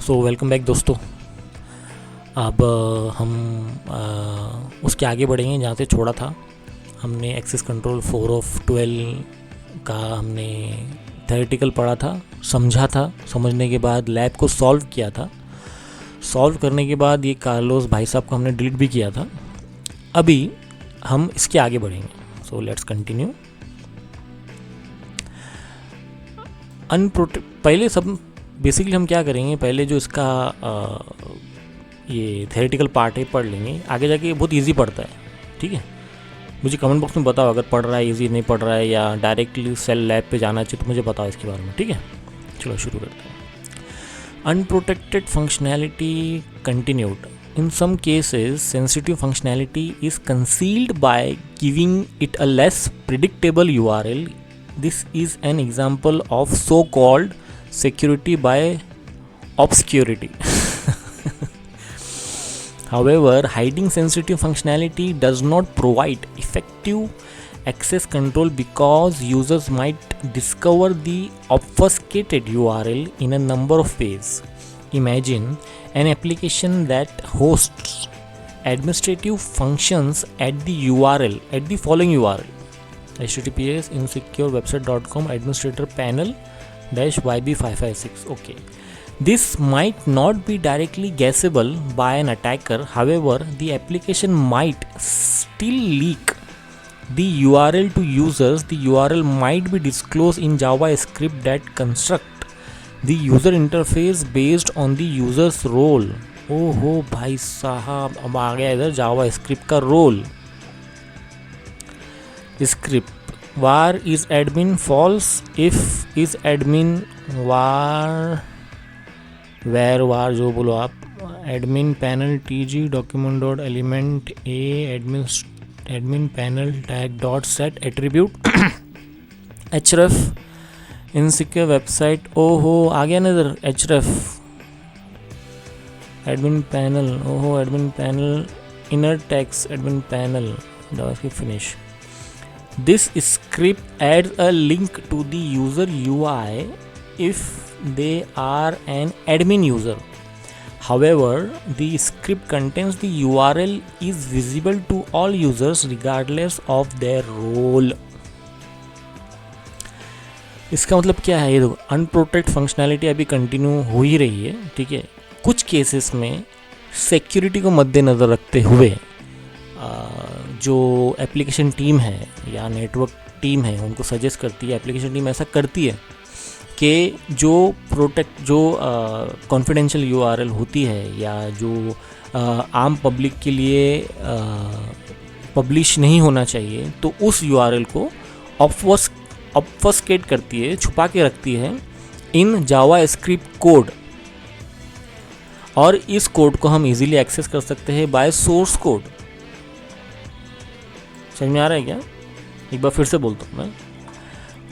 So welcome back दोस्तों। अब हम उसके आगे बढ़ेंगे जहाँ से छोड़ा था। हमने एक्सेस कंट्रोल 4 ऑफ 12 का हमने थ्योरेटिकल पढ़ा था, समझा था। समझने के बाद लैब को सॉल्व किया था। सॉल्व करने के बाद ये कार्लोस भाई साहब को हमने डिलीट भी किया था। अभी हम इसके आगे बढ़ेंगे। So let's continue. पहले सब बेसिकली हम क्या करेंगे, पहले जो इसका ये थ्योरेटिकल पार्ट है पढ़ लेंगे। आगे जाके बहुत इजी पड़ता है, ठीक है। मुझे कमेंट बॉक्स में बताओ अगर पढ़ रहा है इजी नहीं पढ़ रहा है, या डायरेक्टली सेल लैब पे जाना चाहिए, तो मुझे बताओ इसके बारे में, ठीक है। चलो शुरू करते हैं। Unprotected functionality continued. In some cases, sensitive functionality is concealed by giving it a less predictable URL. This is an example of so-called security by obscurity. However, hiding sensitive functionality does not provide effective access control because users might discover the obfuscated URL in a number of ways. Imagine an application that hosts administrative functions at the URL, at the following URL: https insecurewebsite.com administrator panel -yb556. Okay, this might not be directly guessable by an attacker. However, the application might still leak the URL to users. The URL might be disclosed in JavaScript that construct the user interface based on the user's role. ओहो भाई साहब, अब आ गया इधर JavaScript का रोल। Script var is admin false if is admin var where var जो बोलो आप, admin panel tg document dot element a admin panel tag dot set attribute href insecure website। ओहो आ गया ना इधर href admin panel। ओहो admin panel inner text admin panel JavaScript finish। This script adds a link to the user UI if they are an admin user. However, the script contains the URL is visible to all users regardless of their role. इसका मतलब क्या है, ये देखो unprotect functionality अभी continue हो ही रही है, ठीक है। कुछ केसेस में सिक्योरिटी को मद्देनज़र रखते हुए जो एप्लीकेशन टीम है या नेटवर्क टीम है उनको सजेस्ट करती है, एप्लीकेशन टीम ऐसा करती है कि जो कॉन्फिडेंशियल यूआरएल होती है या जो आम पब्लिक के लिए पब्लिश नहीं होना चाहिए, तो उस यूआरएल को ऑब्फस्केट करती है, छुपा के रखती है इन जावास्क्रिप्ट कोड। और इस कोड को हम इजीली एक्सेस कर सकते हैं बाय सोर्स कोड। समझ में आ रहा है क्या? एक बार फिर से बोलता हूँ मैं।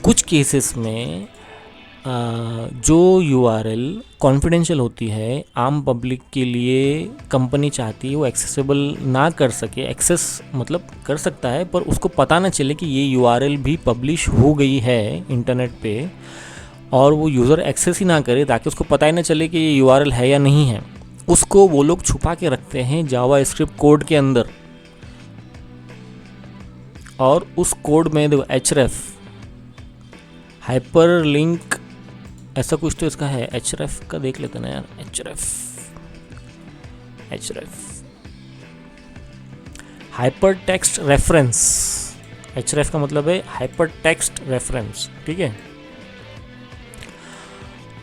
कुछ केसेस में जो यूआरएल कॉन्फिडेंशियल होती है, आम पब्लिक के लिए कंपनी चाहती है वो एक्सेसिबल ना कर सके, एक्सेस मतलब कर सकता है पर उसको पता ना चले कि ये यूआरएल भी पब्लिश हो गई है इंटरनेट पे, और वो यूज़र एक्सेस ही ना करे ताकि उसको पता ही ना चले कि ये यूआरएल है या नहीं है। उसको वो लोग छुपा के रखते हैं जावास्क्रिप्ट कोड के अंदर। और उस कोड में देखो href हाइपर लिंक ऐसा कुछ तो इसका है। href का देख लेते ना यार, href hyper text reference. href का मतलब है हाइपर टेक्स्ट रेफरेंस, ठीक है।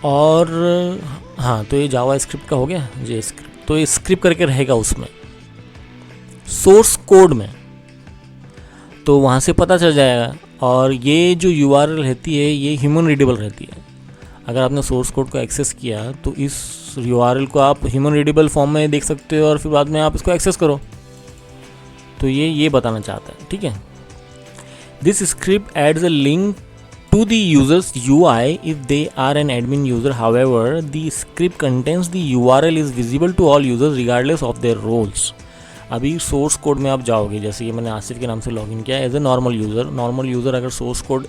और हाँ, तो ये जावास्क्रिप्ट का हो गया जे स्क्रिप्ट। तो ये स्क्रिप्ट करके रहेगा उसमें सोर्स कोड में, तो वहाँ से पता चल जाएगा। और ये जो यूआरएल रहती है ये ह्यूमन रीडेबल रहती है। अगर आपने सोर्स कोड को एक्सेस किया तो इस यूआरएल को आप ह्यूमन रीडेबल फॉर्म में देख सकते हो और फिर बाद में आप इसको एक्सेस करो। तो ये बताना चाहता है, ठीक है। This script adds a link to the user's UI if they are an admin user. However, the script contains the URL is visible to all users regardless of their roles. अभी source code में आप जाओगे, जैसे कि मैंने आसिफ के नाम से लॉगिन किया एज ए नॉर्मल यूज़र अगर सोर्स कोड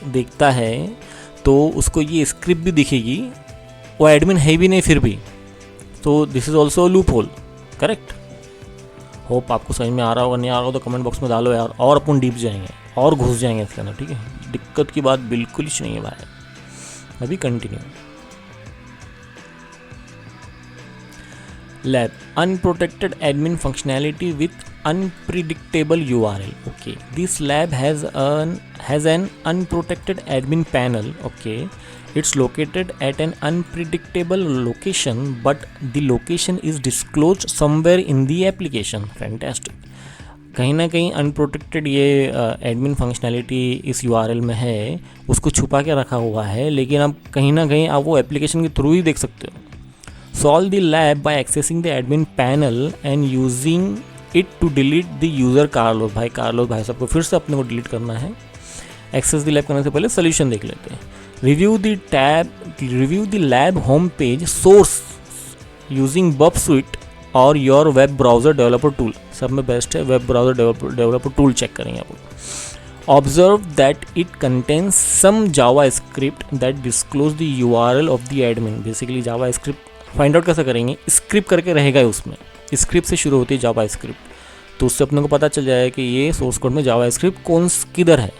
देखता है तो उसको ये स्क्रिप्ट भी दिखेगी। वो एडमिन है भी नहीं फिर भी, तो this is also loop hole, correct. Hope आपको समझ में आ रहा होगा, नहीं आ रहा हो तो कमेंट बॉक्स में डालो यार, और अपन डीप जाएंगे और घुस जाएंगे इसके अंदर, ठीक है। दिक्कत की बात बिल्कुल ही नहीं है भाई। अभी continue. Lab unprotected admin functionality with unpredictable URL. Okay, this lab has an unprotected admin panel. Okay, it's located at an unpredictable location, but the location is disclosed somewhere in the application. Fantastic. कहीं ना कहीं unprotected ये admin functionality इस URL में है, उसको छुपा के रखा हुआ है, लेकिन अब कहीं ना कहीं आप वो एप्लीकेशन के थ्रू ही देख सकते हो। Solve the lab by accessing the admin panel and using it to delete the user Carlos भाई साहब को फिर से अपने को डिलीट करना है। एक्सेस द लैब करने से पहले सोल्यूशन देख लेते हैं। Review the lab home page source using बफ Suite or your web browser developer tool. सब में बेस्ट है web browser developer tool, check करेंगे आप। Observe that it contains some JavaScript that disclose the URL of the admin. Basically JavaScript find out कैसे करेंगे, script करके रहेगा उसमें, स्क्रिप्ट से शुरू होती है जावा स्क्रिप्ट, तो उससे अपने को पता चल जाएगा कि ये सोर्स कोड में जावा स्क्रिप्ट किधर है।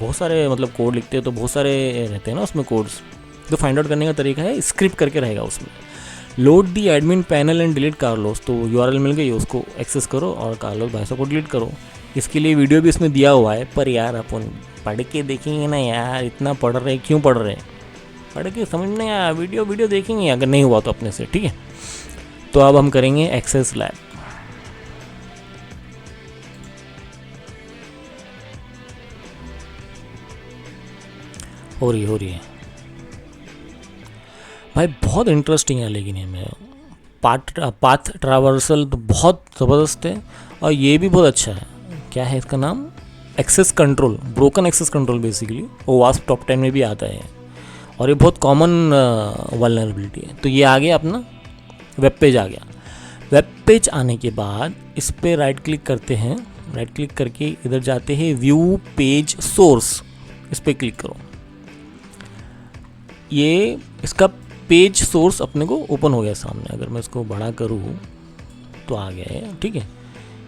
बहुत सारे मतलब कोड लिखते हैं तो बहुत सारे रहते हैं ना उसमें कोड्स, तो फाइंड आउट करने का तरीका है स्क्रिप्ट करके रहेगा उसमें। Load the admin panel and delete Carlos, तो URL मिल गई, उसको एक्सेस करो और कार्लोस भाई साहब को डिलीट करो। इसके लिए वीडियो भी इसमें दिया हुआ है, पर यार अपन पढ़ के देखेंगे ना यार, इतना पढ़ रहे क्यों पढ़ रहे हैं, पढ़ के समझ नहीं आया, वीडियो देखेंगे अगर नहीं हुआ तो अपने से, ठीक है। तो अब हम करेंगे एक्सेस लैब। हो रही है भाई, बहुत इंटरेस्टिंग है, लेकिन ये में पाथ ट्रैवर्सल तो बहुत ज़बरदस्त है, और ये भी बहुत अच्छा है। क्या है इसका नाम, access control, broken access control basically, वो वास्प टॉप 10 में भी आता है, और ये बहुत कॉमन वल्नरेबिलिटी है। तो ये आ गया अपना वेब पेज आ गया। वेब पेज आने के बाद इस पर राइट क्लिक करते हैं, राइट क्लिक करके इधर जाते हैं व्यू पेज सोर्स, इस पर क्लिक करो। ये इसका पेज सोर्स अपने को ओपन हो गया सामने। अगर मैं इसको बड़ा करूँ तो आ गया है, ठीक है।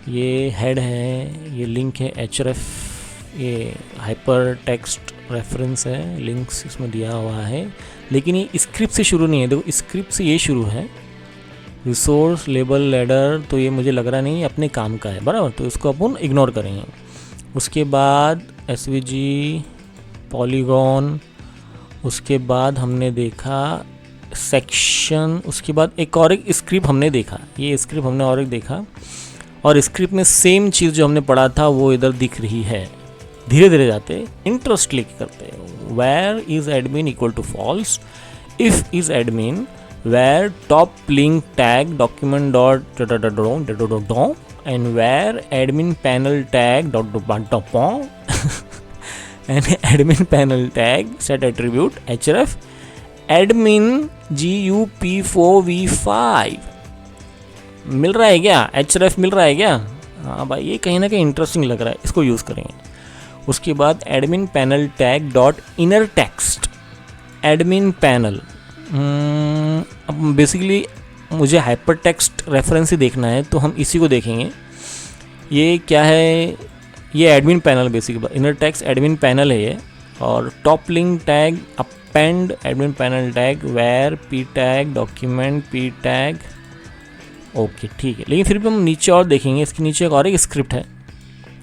ये हेड है, ये लिंक है href, ये हाइपर टेक्स्ट रेफरेंस है, लिंक्स इसमें दिया हुआ है, लेकिन ये स्क्रिप्ट से शुरू नहीं है। देखो स्क्रिप्ट से ये शुरू है, रिसोर्स लेबल लेडर, तो ये मुझे लग रहा नहीं अपने काम का है, बराबर, तो इसको अपन इग्नोर करेंगे। उसके बाद SVG पॉलीगॉन, उसके बाद हमने देखा सेक्शन, उसके बाद एक स्क्रिप्ट हमने देखा, ये स्क्रिप्ट हमने और एक देखा, और स्क्रिप्ट में सेम चीज़ जो हमने पढ़ा था वो इधर दिख रही है। धीरे धीरे जाते इंटरेस्ट क्लिक करते, where is admin equal to false, if is admin where top link tag document dot doc and where admin panel tag dot and admin panel tag set attribute href admin GUP4v5 मिल रहा है क्या, href मिल रहा है क्या? हाँ भाई, ये कहीं ना कहीं इंटरेस्टिंग लग रहा है, इसको यूज़ करेंगे। उसके बाद admin panel tag dot inner text, admin panel, अब बेसिकली मुझे हाइपर टेक्स्ट रेफरेंस ही देखना है, तो हम इसी को देखेंगे। ये क्या है, ये admin panel, basically inner text admin panel है ये, और top link tag append admin panel tag where P tag document P tag, okay ठीक है। लेकिन फिर भी हम नीचे और देखेंगे, इसके नीचे एक और एक स्क्रिप्ट है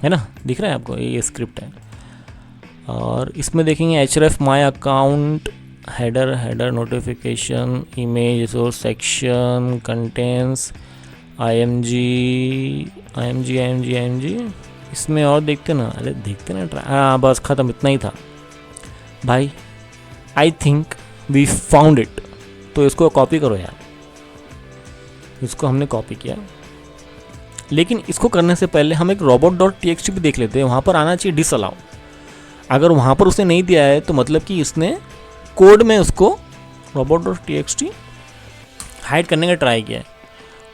ना, दिख रहा है आपको, ये स्क्रिप्ट है, और इसमें देखेंगे href my account header notification image resource section contents img, इसमें और देखते ना, अरे देखते ना, हाँ बस ख़त्म, इतना ही था भाई। I think we found it, तो इसको कॉपी करो यार, इसको हमने कॉपी किया, लेकिन इसको करने से पहले हम एक robot.txt भी देख लेते हैं, वहाँ पर आना चाहिए डिसअलाउ। अगर वहाँ पर उसने नहीं दिया है तो मतलब कि इसने कोड में उसको robot.txt हाइड करने का ट्राई किया है।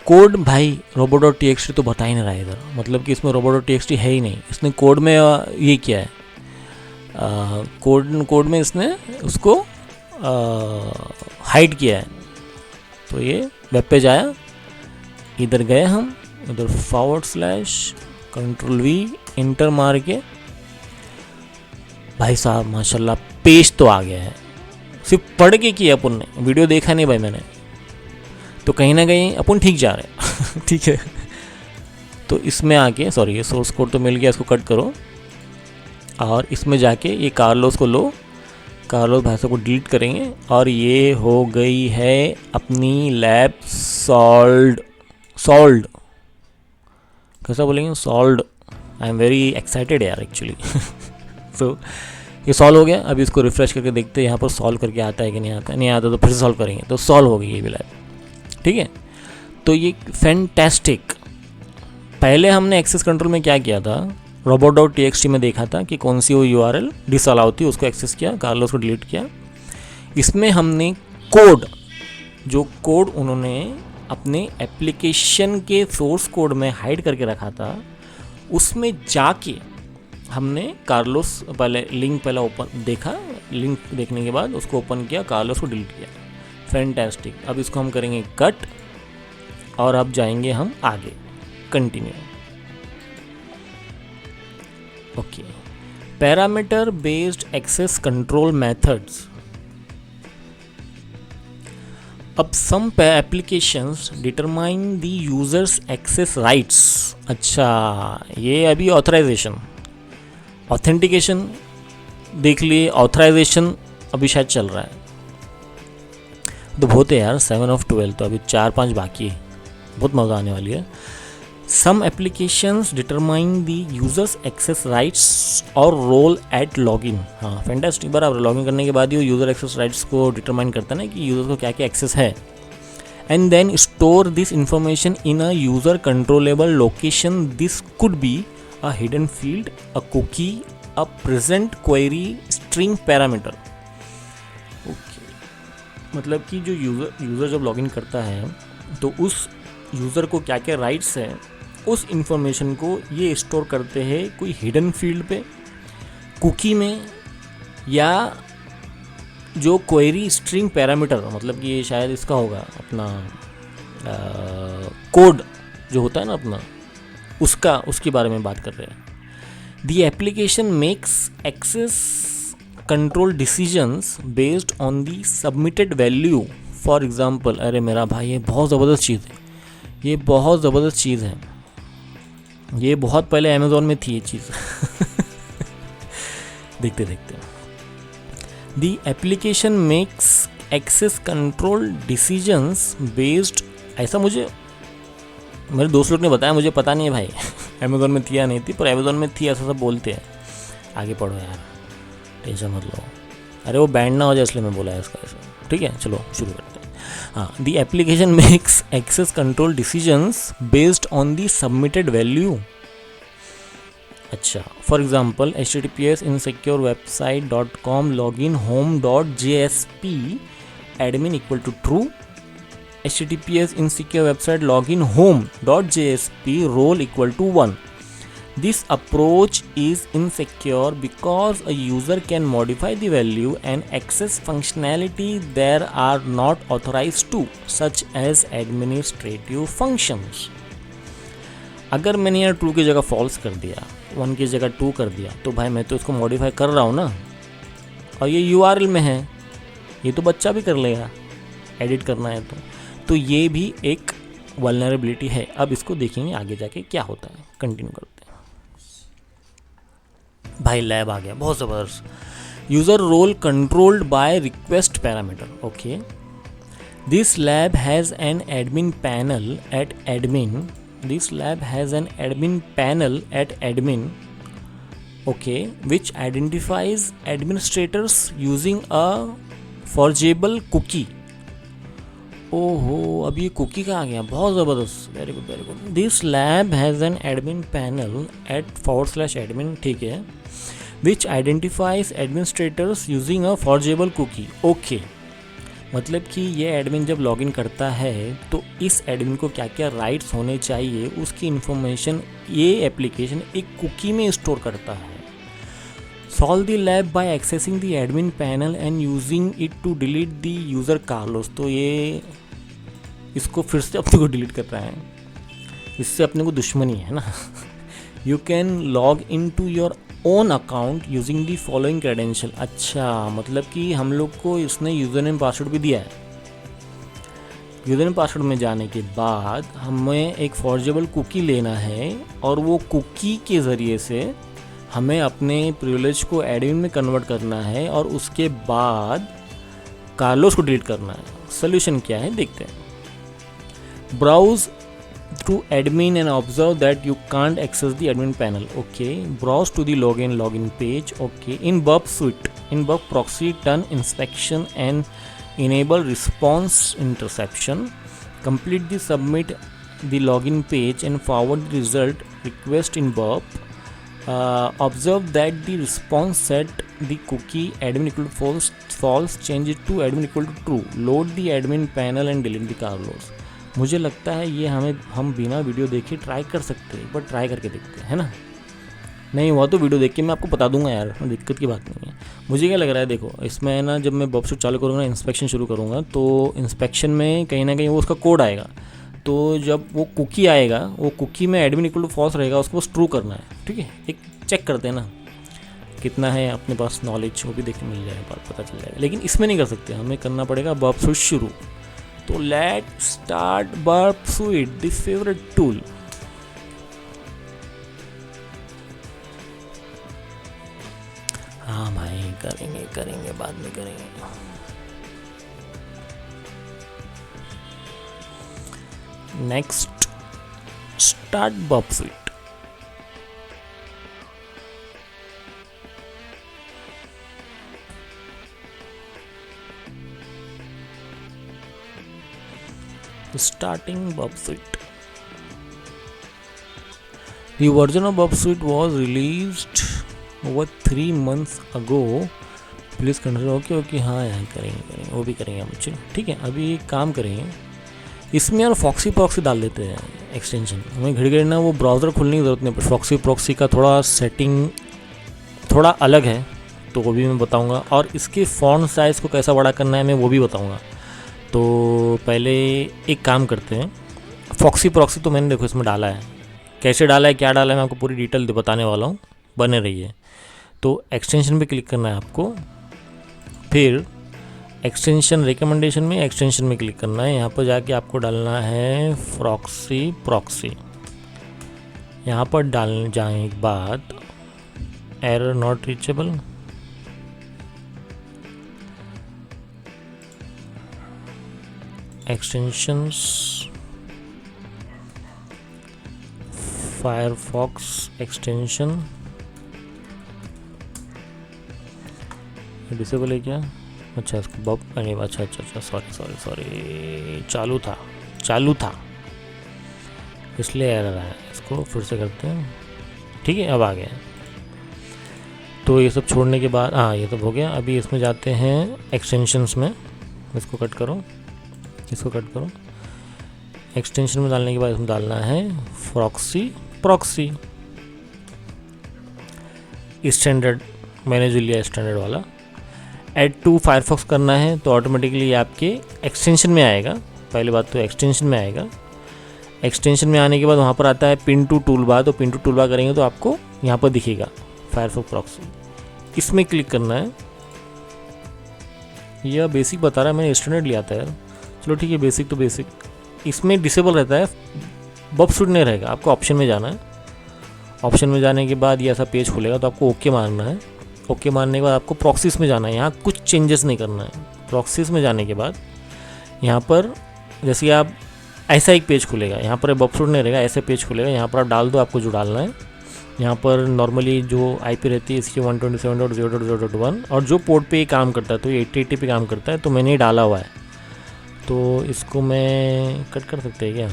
कोड भाई robot.txt तो बता ही नहीं रहा है इधर, मतलब कि इसमें robot.txt है ही नहीं, इसने कोड में ये किया है, कोड में इसने उसको हाइड किया है। तो ये वेब पेज आया, इधर गए हम, इधर /Ctrl+V इंटर मार के भाई साहब माशाल्लाह पेज तो आ गया है। सिर्फ पढ़ के किया अपन ने, वीडियो देखा नहीं भाई मैंने, तो कहीं ना कहीं अपन ठीक जा रहे हैं ठीक है। तो इसमें आके सॉरी ये सोर्स कोड तो मिल गया, इसको कट करो और इसमें जाके ये कार्लोस को लो, कार्लोस भाषा को डिलीट करेंगे और ये हो गई है अपनी लैब सॉल्व्ड। कैसा बोलेंगे? Solved. I am very excited यार एक्चुअली सो ये सॉल्व हो गया। अभी इसको रिफ्रेश करके देखते हैं यहाँ पर सॉल्व करके आता है कि नहीं आता। नहीं आता तो फिर से सॉल्व करेंगे, तो सॉल्व हो गई ये भी लैब, ठीक है। तो ये फैंटास्टिक। पहले हमने एक्सेस कंट्रोल में क्या किया था, robot.txt में देखा था कि कौन सी वो URL डिसअलाउ थी, उसको एक्सेस किया, कार्लोस को डिलीट किया। इसमें हमने कोड, जो कोड उन्होंने अपने एप्लीकेशन के सोर्स कोड में हाइड करके रखा था, उसमें जाके हमने कार्लोस पहले लिंक ओपन देखा, लिंक देखने के बाद उसको ओपन किया, कार्लोस को डिलीट किया। फैंटास्टिक। अब इसको हम करेंगे कट और अब जाएंगे हम आगे, continue. Okay, parameter based access control methods. अब some applications determine the users access rights. अच्छा, ये अभी ऑथराइजेशन, ऑथेंटिकेशन देख लिए, ऑथराइजेशन अभी शायद चल रहा है। तो बहुत है यार, 7 of 12, तो अभी 4-5 बाकी है, बहुत मज़ा आने वाली है। Some applications determine the users access rights और रोल एट लॉगिन। हाँ फैंटास्टिक, बराबर। लॉगिन करने के बाद ही यूज़र एक्सेस राइट्स को डिटरमाइन करता है ना कि यूज़र को क्या क्या एक्सेस है, and then store this information in a user controllable location. This could be a hidden field, a cookie, a present query, string parameter. Okay, मतलब कि जो यूज़र जब लॉगिन करता है तो उस यूज़र को क्या क्या राइट्स हैं, उस इंफॉर्मेशन को ये स्टोर करते हैं कोई हिडन फील्ड पे, कुकी में, या जो क्वेरी स्ट्रिंग पैरामीटर, मतलब कि ये शायद इसका होगा अपना कोड जो होता है ना अपना, उसके बारे में बात कर रहे हैं। The application makes access control decisions based on the submitted value. For example, अरे मेरा भाई ये बहुत ज़बरदस्त चीज़ है, ये बहुत ज़बरदस्त चीज़ है, ये बहुत पहले अमेज़ॉन में थी ये चीज़ देखते देखते। The application makes access control decisions based, ऐसा मुझे मेरे दोस्त लोग ने बताया, मुझे पता नहीं है भाई अमेज़ॉन में थी या नहीं थी, पर अमेज़ॉन में थी ऐसा सब बोलते हैं। आगे पढ़ो यार, टेंशन मत लो। अरे वो बैंड ना हो जाए इसलिए मैं बोला है इसका ऐसा, ठीक है। चलो शुरू करते हैं। हाँ, the application makes access control decisions based on the submitted value. अच्छा, for example https insecure website.com login home.jsp admin equal to true, https insecure website login home.jsp role equal to 1. This approach is insecure because a user can modify the value and access functionality there are not authorized to, such as administrative functions. अगर मैंने यहाँ true की जगह false कर दिया, 1 की जगह 2 कर दिया, तो भाई मैं तो इसको मॉडिफाई कर रहा हूँ ना, और ये URL में है, ये तो बच्चा भी कर लेगा एडिट करना है तो ये भी एक वल्नरेबिलिटी है। अब इसको देखेंगे आगे जाके क्या होता है, कंटिन्यू करते हैं। भाई लैब आ गया, बहुत ज़बरदस्त। User role controlled by request parameter. Okay, this lab has an admin panel at admin. This lab has an admin panel at admin, okay, which identifies administrators using a forgeable cookie. ओहो, अब ये cookie का आ गया, बहुत ज़बरदस्त, very good very good. This lab has an admin panel at /admin, ठीक है, which identifies administrators using a forgeable cookie. Okay, मतलब कि ये एडमिन जब लॉगिन करता है तो इस एडमिन को क्या क्या राइट्स होने चाहिए, उसकी इन्फॉर्मेशन ये एप्लीकेशन एक कुकी में स्टोर करता है। Solve the lab by accessing the admin panel and using it to delete the user Carlos. तो ये इसको फिर से अपने को डिलीट कर रहा है, इससे अपने को दुश्मनी है ना। You can log in to your own account using the following credential. अच्छा, मतलब कि हम लोग को इसने यूज़र नेम पासवर्ड भी दिया है। यूज़र नेम पासवर्ड में जाने के बाद हमें एक फॉर्जेबल कुकी लेना है और वो कुकी के ज़रिए से हमें अपने प्रिविलेज को एडमिन में कन्वर्ट करना है और उसके बाद कार्लोस को डिलीट करना है। सोल्यूशन क्या है देखते हैं। Browse to admin and observe that you can't access the admin panel. Okay, browse to the login page. Okay, in burp suite, in burp proxy, turn inspection and enable response interception. Complete the submit the login page and forward the result request in burp. Observe that the response set the cookie admin equal to false, change it to admin equal to true. Load the admin panel and delete the Carlos. मुझे लगता है ये हम बिना video देखे try कर सकते हैं, बट ट्राई करके देखते हैं, है ना। नहीं हुआ तो वीडियो देख के मैं आपको बता दूंगा यार, दिक्कत की बात नहीं है। मुझे क्या लग रहा है, देखो इसमें ना जब मैं बर्प सूट चालू करूँगा, इंस्पेक्शन शुरू करूँगा, तो इंस्पेक्शन में कहीं ना कहीं वो उसका कोड आएगा। तो जब वो कुकी आएगा, वो कुकी में एडमिन इक्वल टू फॉल्स रहेगा, उसको बस ट्रू करना है। ठीक है, एक चेक करते हैं ना कितना है अपने पास नॉलेज, वो भी देख मिल जाएगा, पता चल जाएगा। लेकिन इसमें नहीं कर सकते, हमें करना पड़ेगा बर्प सूट शुरू। तो let start burp suit, the favourite tool. हाँ भाई, करेंगे बाद में करेंगे। Next, start burp suit. Starting Burp Suite. The version of Burp Suite was released over 3 months ago. Please consider. Okay, हाँ यार करेंगे, वो भी करेंगे हम। ठीक है, अभी एक काम करेंगे, इसमें यार फॉक्सी प्रॉक्सी डाल देते हैं एक्सटेंशन। हमें घड़ी ना वो ब्राउज़र खोलने की ज़रूरत नहीं पड़ती। फॉक्सी प्रॉक्सी का थोड़ा सेटिंग थोड़ा अलग है, तो वो भी मैं बताऊँगा, और इसके फ़ॉन्ट साइज़ को कैसा बड़ा करना है मैं वो भी बताऊँगा। तो पहले एक काम करते हैं, फॉक्सी प्रॉक्सी तो मैंने देखो इसमें डाला है, कैसे डाला है क्या डाला है मैं आपको पूरी डिटेल बताने वाला हूँ, बने रहिए। तो एक्सटेंशन पे क्लिक करना है आपको, फिर एक्सटेंशन रिकमेंडेशन में एक्सटेंशन में क्लिक करना है। यहाँ पर जाके आपको डालना है फॉक्सी प्रॉक्सी। यहाँ पर डालने जाने के बाद error not reachable, extensions, Firefox extension disable है क्या? अच्छा, इसको बब नहीं, अच्छा सॉरी चालू था इसलिए एरर आया। इसको फिर से करते हैं। ठीक है, अब आ गया। तो ये सब छोड़ने के बाद, हाँ ये सब हो गया। अभी इसमें जाते हैं एक्सटेंशंस में, इसको कट करो, एक्सटेंशन में डालने के बाद इसमें डालना है फॉक्सी प्रॉक्सी स्टैंडर्ड, मैंने जो लिया स्टैंडर्ड वाला। ऐड टू फायरफॉक्स करना है तो ऑटोमेटिकली आपके एक्सटेंशन में आएगा। पहली बात तो एक्सटेंशन में आएगा। एक्सटेंशन में आने के बाद वहाँ पर आता है पिन टू टूल बार, तो पिन टू टूल बार करेंगे तो आपको यहाँ पर दिखेगा फायरफॉक्स प्रॉक्सी, इसमें क्लिक करना है। यह बेसिक बता रहा है, मैंने स्टैंडर्ड लिया था यार। चलो ठीक है, बेसिक तो बेसिक। इसमें डिसेबल रहता है, बर्प सूट नहीं रहेगा। आपको ऑप्शन में जाना है, ऑप्शन में जाने के बाद ये ऐसा पेज खुलेगा, तो आपको ओके मारना है। ओके मारने के बाद आपको प्रॉक्सीज में जाना है, यहाँ कुछ चेंजेस नहीं करना है। प्रॉक्सीज में जाने के बाद यहाँ पर जैसे आप ऐसा एक पेज खुलेगा, यहाँ पर बर्प सूट नहीं रहेगा, ऐसे पेज खुलेगा। यहाँ पर आप डाल दो आपको जो डालना है। यहाँ पर नॉर्मली जो आईपी रहती है इसकी 127.0.0.1, और जो पोर्ट पे ये काम करता है तो ये 8080 पे काम करता है, तो मैंने डाला हुआ है। तो इसको मैं कट कर सकते हैं क्या,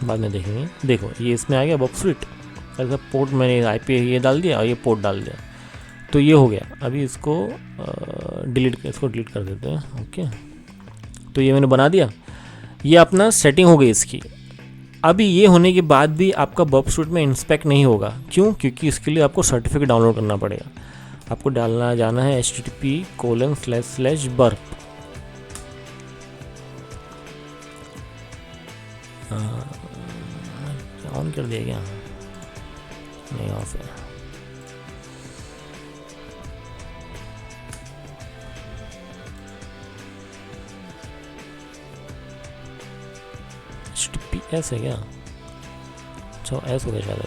बाद में देखेंगे। देखो ये इसमें आ गया बर्प सूट, ऐसा पोर्ट मैंने आईपी ये डाल दिया और ये पोर्ट डाल दिया, तो ये हो गया। अभी इसको डिलीट कर देते हैं। ओके, तो ये मैंने बना दिया, ये अपना सेटिंग हो गई इसकी। अभी ये होने के बाद भी आपका बर्प सूट में इंस्पेक्ट नहीं होगा। क्यों? क्योंकि इसके लिए आपको सर्टिफिकेट डाउनलोड करना पड़ेगा। आपको जाना है http://burp ऑन कर दिया क्या? नहीं, ऑफ है। HTTPS है क्या? अच्छा, एस हो गया शायद।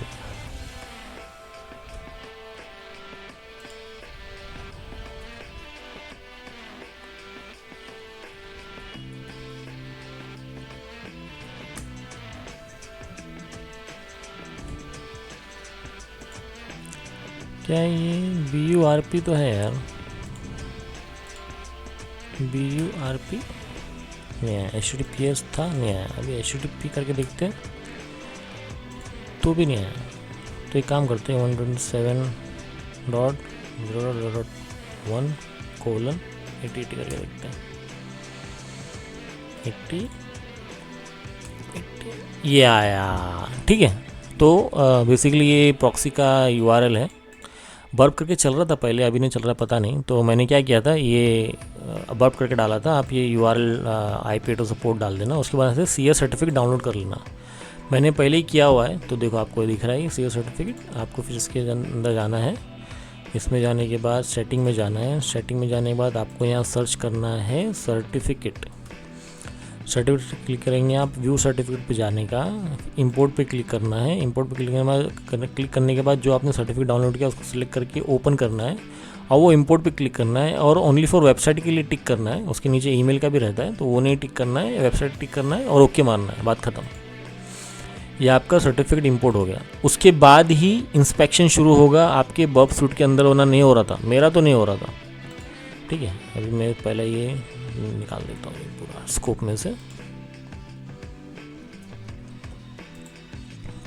क्या ये BURP तो है यार? BURP नहीं आया। HTTPS था, नहीं आया। अभी HTTP करके देखते हैं, तो भी नहीं आया। तो एक काम करते हैं, 127.0.1:80 करके देखते हैं। 80 ये आया, ठीक है। तो बेसिकली ये प्रॉक्सी का URL है। बर्प करके चल रहा था पहले, अभी नहीं चल रहा पता नहीं। तो मैंने क्या किया था, ये बर्प करके डाला था। आप ये URL IP एड्रेस सपोर्ट डाल देना, उसके बाद से CS सर्टिफिकेट डाउनलोड कर लेना। मैंने पहले ही किया हुआ है, तो देखो आपको दिख रहा है CS सर्टिफिकेट। आपको फिर इसके अंदर जाना है। इसमें जाने के बाद सेटिंग में जाना है। सेटिंग में जाने के बाद आपको यहाँ सर्च करना है सर्टिफिकेट क्लिक करेंगे आप। व्यू सर्टिफिकेट पे जाने का, इंपोर्ट पे क्लिक करना है। इंपोर्ट पे क्लिक करने के बाद जो आपने सर्टिफिकेट डाउनलोड किया उसको सिलेक्ट करके ओपन करना है, और वो इंपोर्ट पे क्लिक करना है। और ओनली फॉर वेबसाइट के लिए टिक करना है। उसके नीचे ईमेल का भी रहता है, तो वो नहीं टिक करना है, वेबसाइट टिक करना है और ओके मारना है, बात खत्म। ये आपका सर्टिफिकेट इंपोर्ट हो गया। उसके बाद ही इंस्पेक्शन शुरू होगा। आपके बर्प सूट के अंदर होना नहीं हो रहा था, मेरा तो नहीं हो रहा था, ठीक है। अभी मैं पहले ये निकाल देता हूँ पूरा स्कोप में से।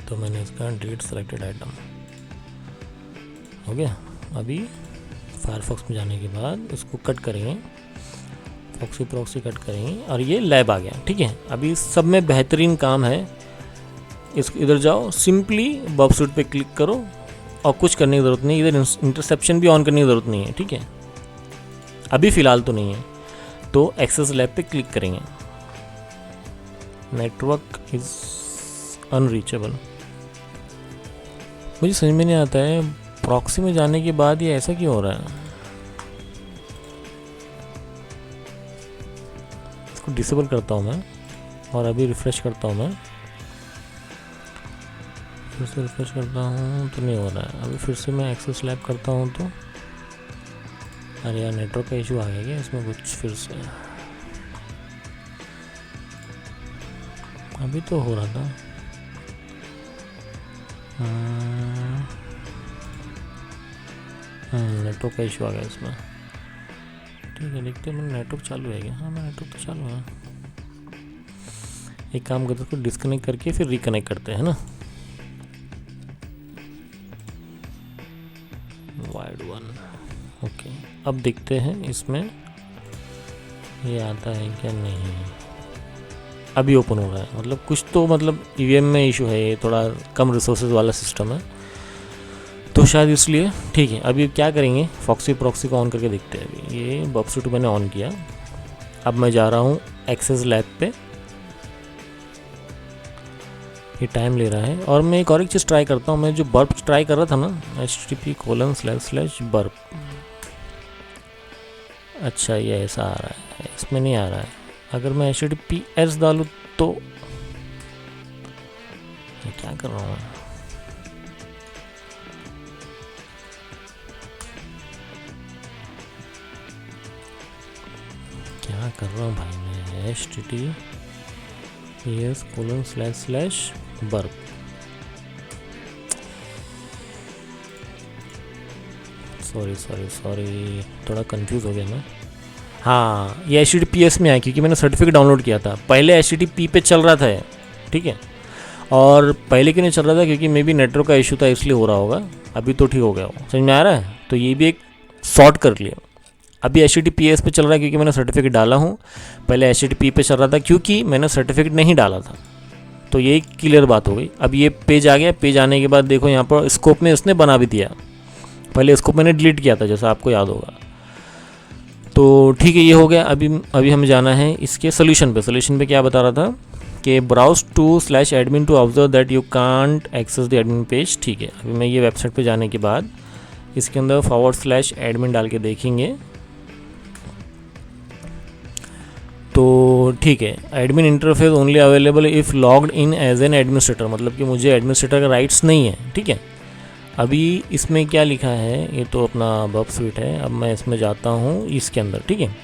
तो मैंने इसका डिलीट सेलेक्टेड आइटम हो गया। अभी फायरफॉक्स में जाने के बाद इसको कट करेंगे, प्रॉक्सी कट करेंगे, और ये लैब आ गया, ठीक है। अभी सब में बेहतरीन काम है। इसको इधर जाओ, सिंपली बर्प सूट पे क्लिक करो, और कुछ करने की ज़रूरत नहीं। इधर इंटरसेप्शन भी ऑन करने की ज़रूरत नहीं है, ठीक है। अभी फ़िलहाल तो नहीं है। तो एक्सेस लैब पे क्लिक करेंगे। Network is unreachable. मुझे समझ में नहीं आता है, प्रॉक्सी में जाने के बाद ये ऐसा क्यों हो रहा है। इसको डिसेबल करता हूँ मैं, और अभी रिफ़्रेश करता हूँ मैं। फिर से रिफ़्रेश करता हूँ तो नहीं हो रहा है। अभी फिर से मैं एक्सेस लैब करता हूँ तो, अरे यार नेटवर्क का इशू आ गया क्या इसमें कुछ फिर से। अभी तो हो रहा था। नेटवर्क का इशू आ गया इसमें, ठीक है। देखते हैं, मेरा नेटवर्क चालू है क्या? हाँ, मेरा नेटवर्क तो चालू है। एक काम करते हैं, उसको डिस्कनेक्ट करके फिर रिकनेक्ट करते हैं ना। Wide one, okay. अब देखते हैं इसमें ये आता है क्या नहीं। अभी ओपन हो रहा है, मतलब कुछ तो, मतलब EVM में इशू है। ये थोड़ा कम रिसोर्सेज वाला सिस्टम है, तो शायद इसलिए, ठीक है। अभी क्या करेंगे, प्रॉक्सी को ऑन करके देखते हैं। अभी ये बर्प सूट मैंने ऑन किया। अब मैं जा रहा हूँ एक्सेस लैब पे। ये टाइम ले रहा है, और मैं एक और एक चीज़ ट्राई करता हूँ। मैं जो बर्प ट्राई कर रहा था ना, http://burp। अच्छा, ये ऐसा आ रहा है, इसमें नहीं आ रहा है। अगर मैं HTTPS डालूँ तो मैं क्या कर रहा हूँ, क्या कर रहा हूँ भाई मैं। https://burp। सॉरी, थोड़ा कंफ्यूज हो गया मैं। हाँ, ये HTTPS में है, क्योंकि मैंने सर्टिफिकेट डाउनलोड किया था। पहले HTTP पे चल रहा था, ठीक है। और पहले क्यों नहीं चल रहा था, क्योंकि मे बी नेटवर्क का इशू था, इसलिए हो रहा होगा। अभी तो ठीक हो गया, समझ में आ रहा है। तो ये भी एक सॉर्ट कर लिया। अभी HTTPS पे चल रहा है, क्योंकि मैंने सर्टिफिकेट डाला हूँ। पहले HTTP पे चल रहा था, क्योंकि मैंने सर्टिफिकेट नहीं डाला था। तो ये क्लियर बात हो गई। अब ये पेज आ गया। पेज आने के बाद देखो यहाँ पर स्कोप में उसने बना भी दिया। पहले स्कोप मैंने डिलीट किया था, जैसा आपको याद होगा। तो ठीक है, ये हो गया। अभी हमें जाना है इसके सोल्यूशन पे। सोल्यूशन पे क्या बता रहा था कि browse to slash admin to observe that you can't access the admin page. ठीक है, अभी मैं ये वेबसाइट पे जाने के बाद इसके अंदर /एडमिन डाल के देखेंगे तो ठीक है, admin interface only available if logged in as an administrator, मतलब कि मुझे एडमिनिस्ट्रेटर का राइट्स नहीं है। ठीक है, अभी इसमें क्या लिखा है, ये तो अपना बर्ब स्वीट है। अब मैं इसमें जाता हूँ इसके अंदर। ठीक है,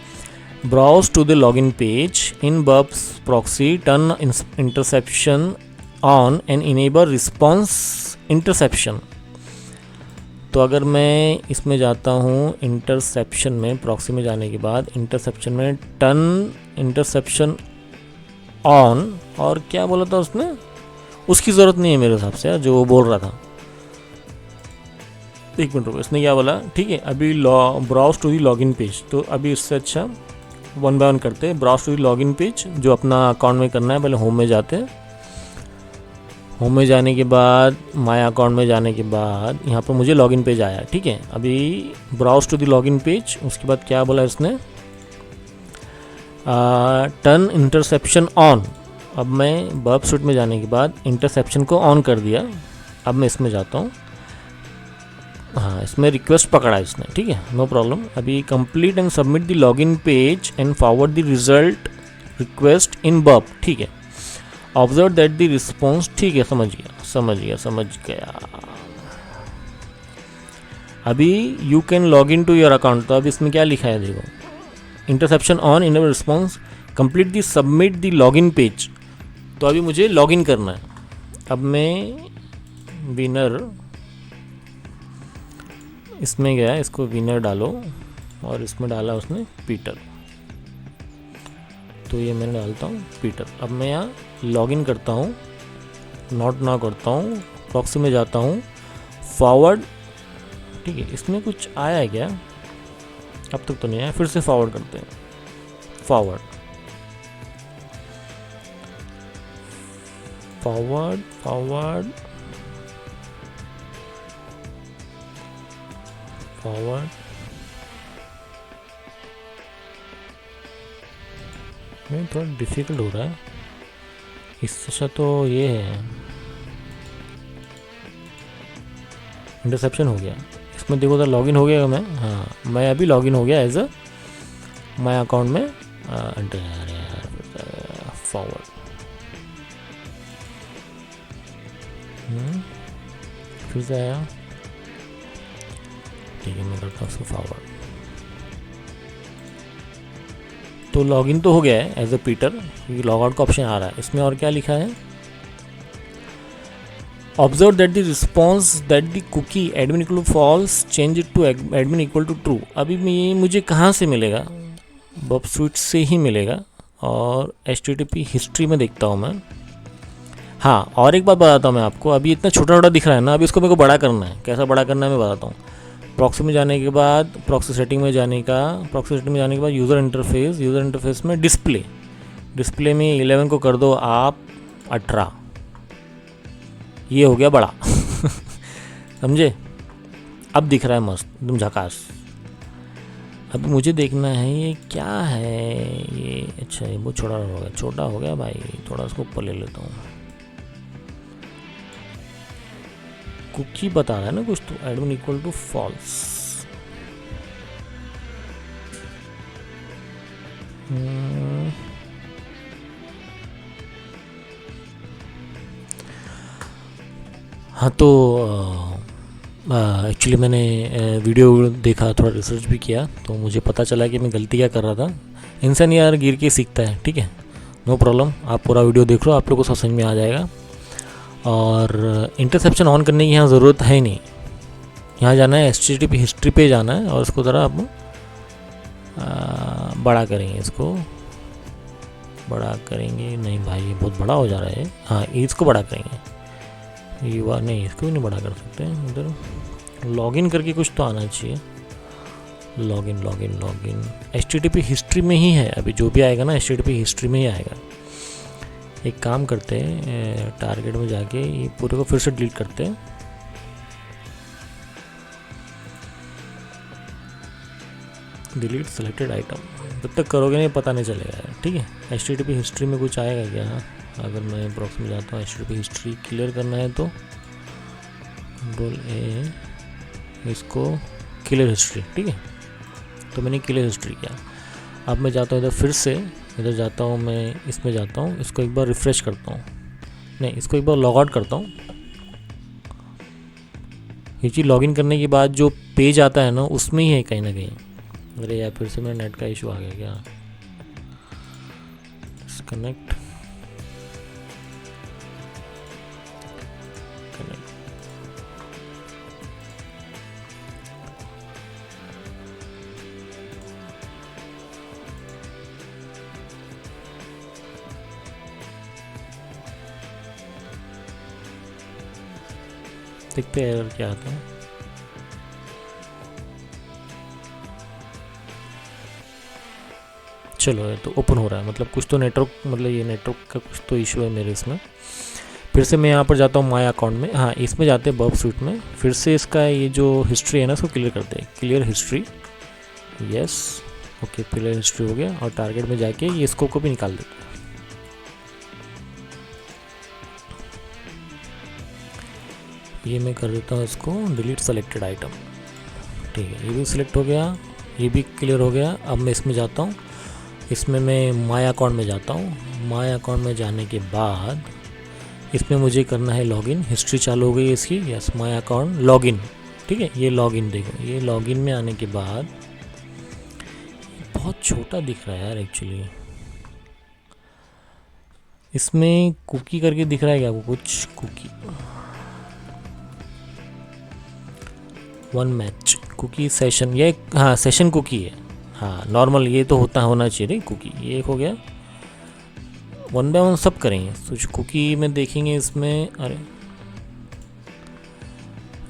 browse to the login page in Burp's proxy, turn interception on and enable response interception. तो अगर मैं इसमें जाता हूँ इंटरसेप्शन में, प्रॉक्सी में जाने के बाद इंटरसेप्शन में टर्न इंटरसेप्शन ऑन, और क्या बोला था उसने, उसकी ज़रूरत नहीं है मेरे हिसाब से जो वो बोल रहा था। एक मिनट रुको, इसने क्या बोला। ठीक है, अभी browse to the login page, तो अभी इससे अच्छा वन बाय वन करते हैं। Browse to the login page जो अपना अकाउंट में करना है, पहले होम में जाते हैं। होम में जाने के बाद माय अकाउंट में जाने के बाद यहाँ पर मुझे लॉगिन पेज आया। ठीक है, अभी browse to the login page, उसके बाद क्या बोला इसने, टर्न इंटरसेप्शन ऑन। अब मैं बर्ब स्वीट में जाने के बाद इंटरसेप्शन को ऑन कर दिया। अब मैं इसमें जाता हूँ, हाँ इसमें रिक्वेस्ट पकड़ा है इसने। ठीक है, नो प्रॉब्लम। अभी complete and submit the login page and forward the result request in Burp. ठीक है, ऑब्जर्व दैट द रिस्पॉन्स। ठीक है, समझ गया। अभी you can log in to your account, तो अब इसमें क्या लिखा है देखो, interception on in response, complete the submit the login page. तो अभी मुझे लॉगिन करना है। अब मैं विनर इसमें गया, इसको विनर डालो, और इसमें डाला उसने पीटर, तो ये मैंने डालता हूँ पीटर। अब मैं यहाँ लॉगिन करता हूँ, नॉट ना करता हूँ, प्रॉक्सी में जाता हूँ, फॉरवर्ड। ठीक है, इसमें कुछ आया है क्या, अब तक तो नहीं आया, फिर से फॉरवर्ड करते हैं। फॉरवर्ड नहीं, थोड़ा डिफिकल्ट हो रहा है। इससे अच्छा तो ये है, इंटरसेप्शन हो गया। इसमें देखो तो लॉगिन हो गया मैं, हाँ मैं अभी लॉगिन हो गया एज अ माय अकाउंट में। फॉरवर्ड फिर से आया। ठीक है, मैं करता हूँ उसको फॉरवर्ड। तो लॉगिन तो हो गया है एज अ पीटर, क्योंकि लॉग आउट का ऑप्शन आ रहा है। इसमें और क्या लिखा है, observe that the response that the cookie admin equal to false change it to admin equal to true. अभी ये मुझे कहाँ से मिलेगा, बर्ब स्वीट से ही मिलेगा, और HTTP हिस्ट्री में देखता हूँ मैं। हाँ, और एक बात बताता हूँ मैं आपको, अभी इतना छोटा छोटा दिख रहा है ना, अभी इसको मेरे को बड़ा करना है। कैसा बड़ा करना है मैं बताता हूँ। प्रॉक्सी में जाने के बाद प्रॉक्सी सेटिंग में जाने के बाद यूज़र इंटरफेस में डिस्प्ले में 11 को कर दो आप 18। ये हो गया बड़ा समझे, अब दिख रहा है मस्त एकदम झकास। अब मुझे देखना है ये क्या है, ये अच्छा ये बहुत छोटा हो गया भाई, थोड़ा इसको ऊपर ले लेता हूँ। कुकी बता रहा है ना कुछ, तो एडमिन इक्वल टू फॉल्स। हाँ तो एक्चुअली मैंने वीडियो देखा, थोड़ा रिसर्च भी किया, तो मुझे पता चला कि मैं गलती क्या कर रहा था। इंसान यार गिर के सीखता है। ठीक है, नो प्रॉब्लम, आप पूरा वीडियो देख लो, आप लोगों को समझ में आ जाएगा। और इंटरसेप्शन ऑन करने की यहाँ ज़रूरत है ही नहीं। यहाँ जाना है HTTP हिस्ट्री पे जाना है, और इसको ज़रा आप बड़ा करेंगे, इसको बड़ा करेंगे। नहीं भाई ये बहुत बड़ा हो जा रहा है। हाँ इसको बड़ा करेंगे, युवा नहीं, इसको भी नहीं बड़ा कर सकते। इधर लॉगिन करके कुछ तो आना चाहिए। लॉगिन HTTP हिस्ट्री में ही है। अभी जो भी आएगा ना HTTP हिस्ट्री में ही आएगा। एक काम करते हैं, टारगेट में जाके ये पूरे को फिर से डिलीट करते हैं। डिलीट सेलेक्टेड आइटम, जब तक करोगे नहीं पता नहीं चलेगा। ठीक है, HTTP हिस्ट्री में कुछ आएगा क्या, अगर मैं बॉक्स में जाता हूँ HTTP हिस्ट्री क्लियर करना है तो कंट्रोल ए, इसको क्लियर हिस्ट्री, ठीक है। तो मैंने क्लियर हिस्ट्री किया। अब मैं जाता हूँ इधर, फिर से इधर जाता हूँ, मैं इसमें जाता हूँ, इसको एक बार रिफ़्रेश करता हूँ, नहीं इसको एक बार लॉग आउट करता हूँ। ये चीज़ लॉगिन करने के बाद जो पेज आता है ना उसमें ही है कहीं ना कहीं। अरे यार फिर से मेरा नेट का इशू आ गया क्या? डिस्कनेक्ट, कनेक्ट, देखते हैं एरर क्या आता है। चलो ये तो ओपन हो रहा है, मतलब कुछ तो नेटवर्क, मतलब ये नेटवर्क का कुछ तो इशू है मेरे इसमें। फिर से मैं यहाँ पर जाता हूँ माय अकाउंट में, हाँ इसमें जाते हैं बर्ब सूट में। फिर से इसका ये जो हिस्ट्री है ना इसको क्लियर करते हैं, clear history, yes okay clear history हो गया। और टारगेट में जाके ये स्कोप को भी निकाल देते हैं। ये मैं कर देता हूँ इसको डिलीट सेलेक्टेड आइटम, ठीक है ये भी सिलेक्ट हो गया, ये भी क्लियर हो गया। अब मैं इसमें जाता हूँ, इसमें मैं माय अकाउंट में जाता हूँ। माय अकाउंट में जाने के बाद इसमें मुझे करना है लॉगिन, हिस्ट्री चालू हो गई है इसकी, यस माय अकाउंट लॉगिन, ठीक है। ये लॉगिन देखो, ये लॉगिन में आने के बाद बहुत छोटा दिख रहा है यार एक्चुअली, इसमें कुकी करके दिख रहा है क्या आपको? कुछ cookie, one match cookie session, ये हाँ सेशन कुकी है, हाँ नॉर्मल ये तो होना चाहिए कुकी। ये एक हो गया, वन बाय वन सब करेंगे। तो कुकी में देखेंगे इसमें, अरे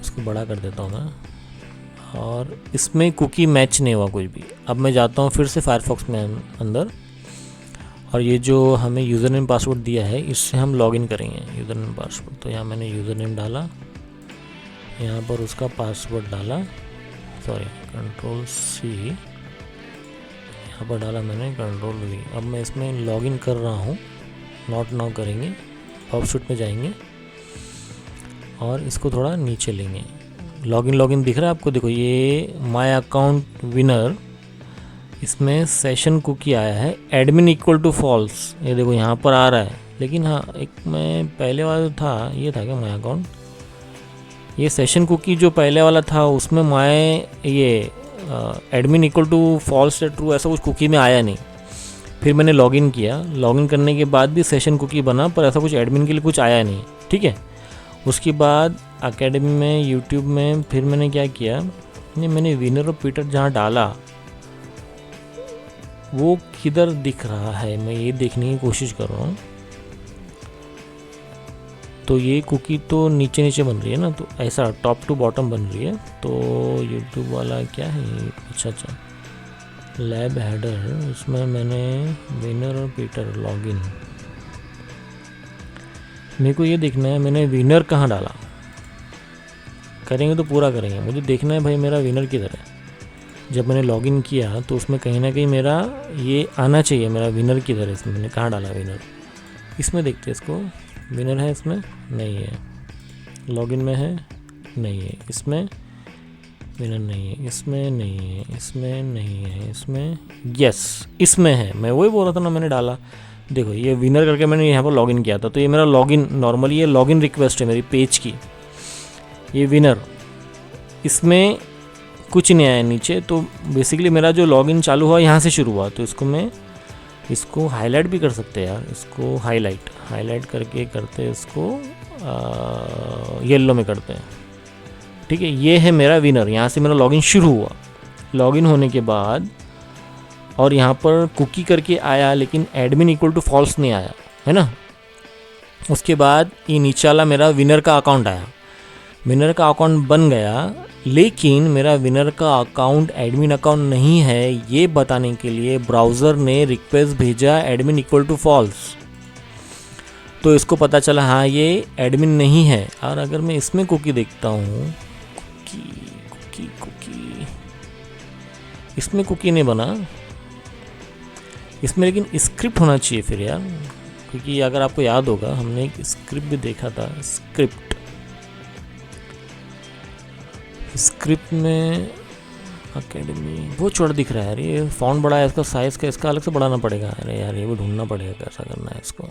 इसको बड़ा कर देता हूँ मैं, और इसमें कुकी मैच नहीं हुआ कुछ भी। अब मैं जाता हूँ फिर से फायरफॉक्स में अंदर, और ये जो हमें यूज़र नेम पासवर्ड दिया है इससे हम लॉगिन करेंगे। यूज़र नेम पासवर्ड, तो यहाँ मैंने यूज़र नेम डाला, यहाँ पर उसका पासवर्ड डाला, सॉरी कंट्रोल सी, यहाँ पर डाला मैंने कंट्रोल वी। अब मैं इसमें लॉगिन कर रहा हूँ, नॉट नाउ करेंगे, पॉपशूट में जाएंगे और इसको थोड़ा नीचे लेंगे। लॉगिन दिख रहा है आपको, देखो ये माय अकाउंट विनर, इसमें सेशन कुकी आया है, एडमिन इक्वल टू फॉल्स, ये देखो यहाँ पर आ रहा है। लेकिन हाँ एक मैं पहले वाला था, ये था क्या माय अकाउंट, ये सेशन कुकी जो पहले वाला था उसमें माय ये एडमिन इक्वल टू फॉल्स या ट्रू ऐसा कुछ कुकी में आया नहीं। फिर मैंने लॉगिन किया, लॉगिन करने के बाद भी सेशन कुकी बना, पर ऐसा कुछ एडमिन के लिए कुछ आया नहीं, ठीक है। उसके बाद एकेडमी में, यूट्यूब में, फिर मैंने क्या किया, नहीं मैंने विनर और पीटर जहाँ डाला वो किधर दिख रहा है, मैं ये देखने की कोशिश कर रहा हूँ। तो ये कुकी तो नीचे नीचे बन रही है ना, तो ऐसा टॉप टू बॉटम बन रही है। तो यूट्यूब वाला क्या है, अच्छा लैब हेडर, उसमें मैंने विनर और पीटर लॉगिन, मेरे को ये देखना है मैंने विनर कहाँ डाला। करेंगे तो पूरा करेंगे, मुझे देखना है भाई मेरा विनर किधर है। जब मैंने लॉगिन किया तो उसमें कहीं ना कहीं मेरा ये आना चाहिए, मेरा विनर किधर है, इसमें मैंने कहाँ डाला विनर। इसमें देखते हैं इसको, विनर है इसमें नहीं है, लॉगिन में है नहीं है, इसमें विनर नहीं है, इसमें नहीं है, इसमें नहीं है, इसमें यस इसमें है। मैं वही बोल रहा था ना, मैंने डाला, देखो ये विनर करके मैंने यहाँ पर लॉगिन किया था। तो ये मेरा लॉगिन, नॉर्मली ये लॉगिन रिक्वेस्ट है मेरी पेज की, ये विनर, इसमें कुछ नहीं आया नीचे। तो बेसिकली मेरा जो लॉगिन चालू हुआ यहाँ से शुरू हुआ। तो इसको मैं इसको हाईलाइट भी कर सकते हैं यार, इसको हाईलाइट करके करते हैं, इसको येलो में करते हैं, ठीक है। ये है मेरा विनर, यहाँ से मेरा लॉगिन शुरू हुआ। लॉगिन होने के बाद और यहाँ पर कुकी करके आया, लेकिन एडमिन इक्वल टू फॉल्स नहीं आया, है ना। उसके बाद ये नीचे वाला मेरा विनर का अकाउंट आया, विनर का अकाउंट बन गया, लेकिन मेरा विनर का अकाउंट एडमिन अकाउंट नहीं है, ये बताने के लिए ब्राउज़र ने रिक्वेस्ट भेजा एडमिन इक्वल टू फॉल्स। तो इसको पता चला हाँ ये एडमिन नहीं है। और अगर मैं इसमें कुकी देखता हूँ, कुकी इसमें कुकी नहीं बना इसमें, लेकिन स्क्रिप्ट होना चाहिए फिर यार। क्योंकि अगर आपको याद होगा हमने एक स्क्रिप्ट भी देखा था। स्क्रिप्ट में अकेडमी बहुत छोटा दिख रहा है यार, ये फॉन्ट बड़ा है इसका, साइज़ का इसका अलग से बढ़ाना पड़ेगा। अरे यार ये भी ढूंढना पड़ेगा कैसा करना है इसको।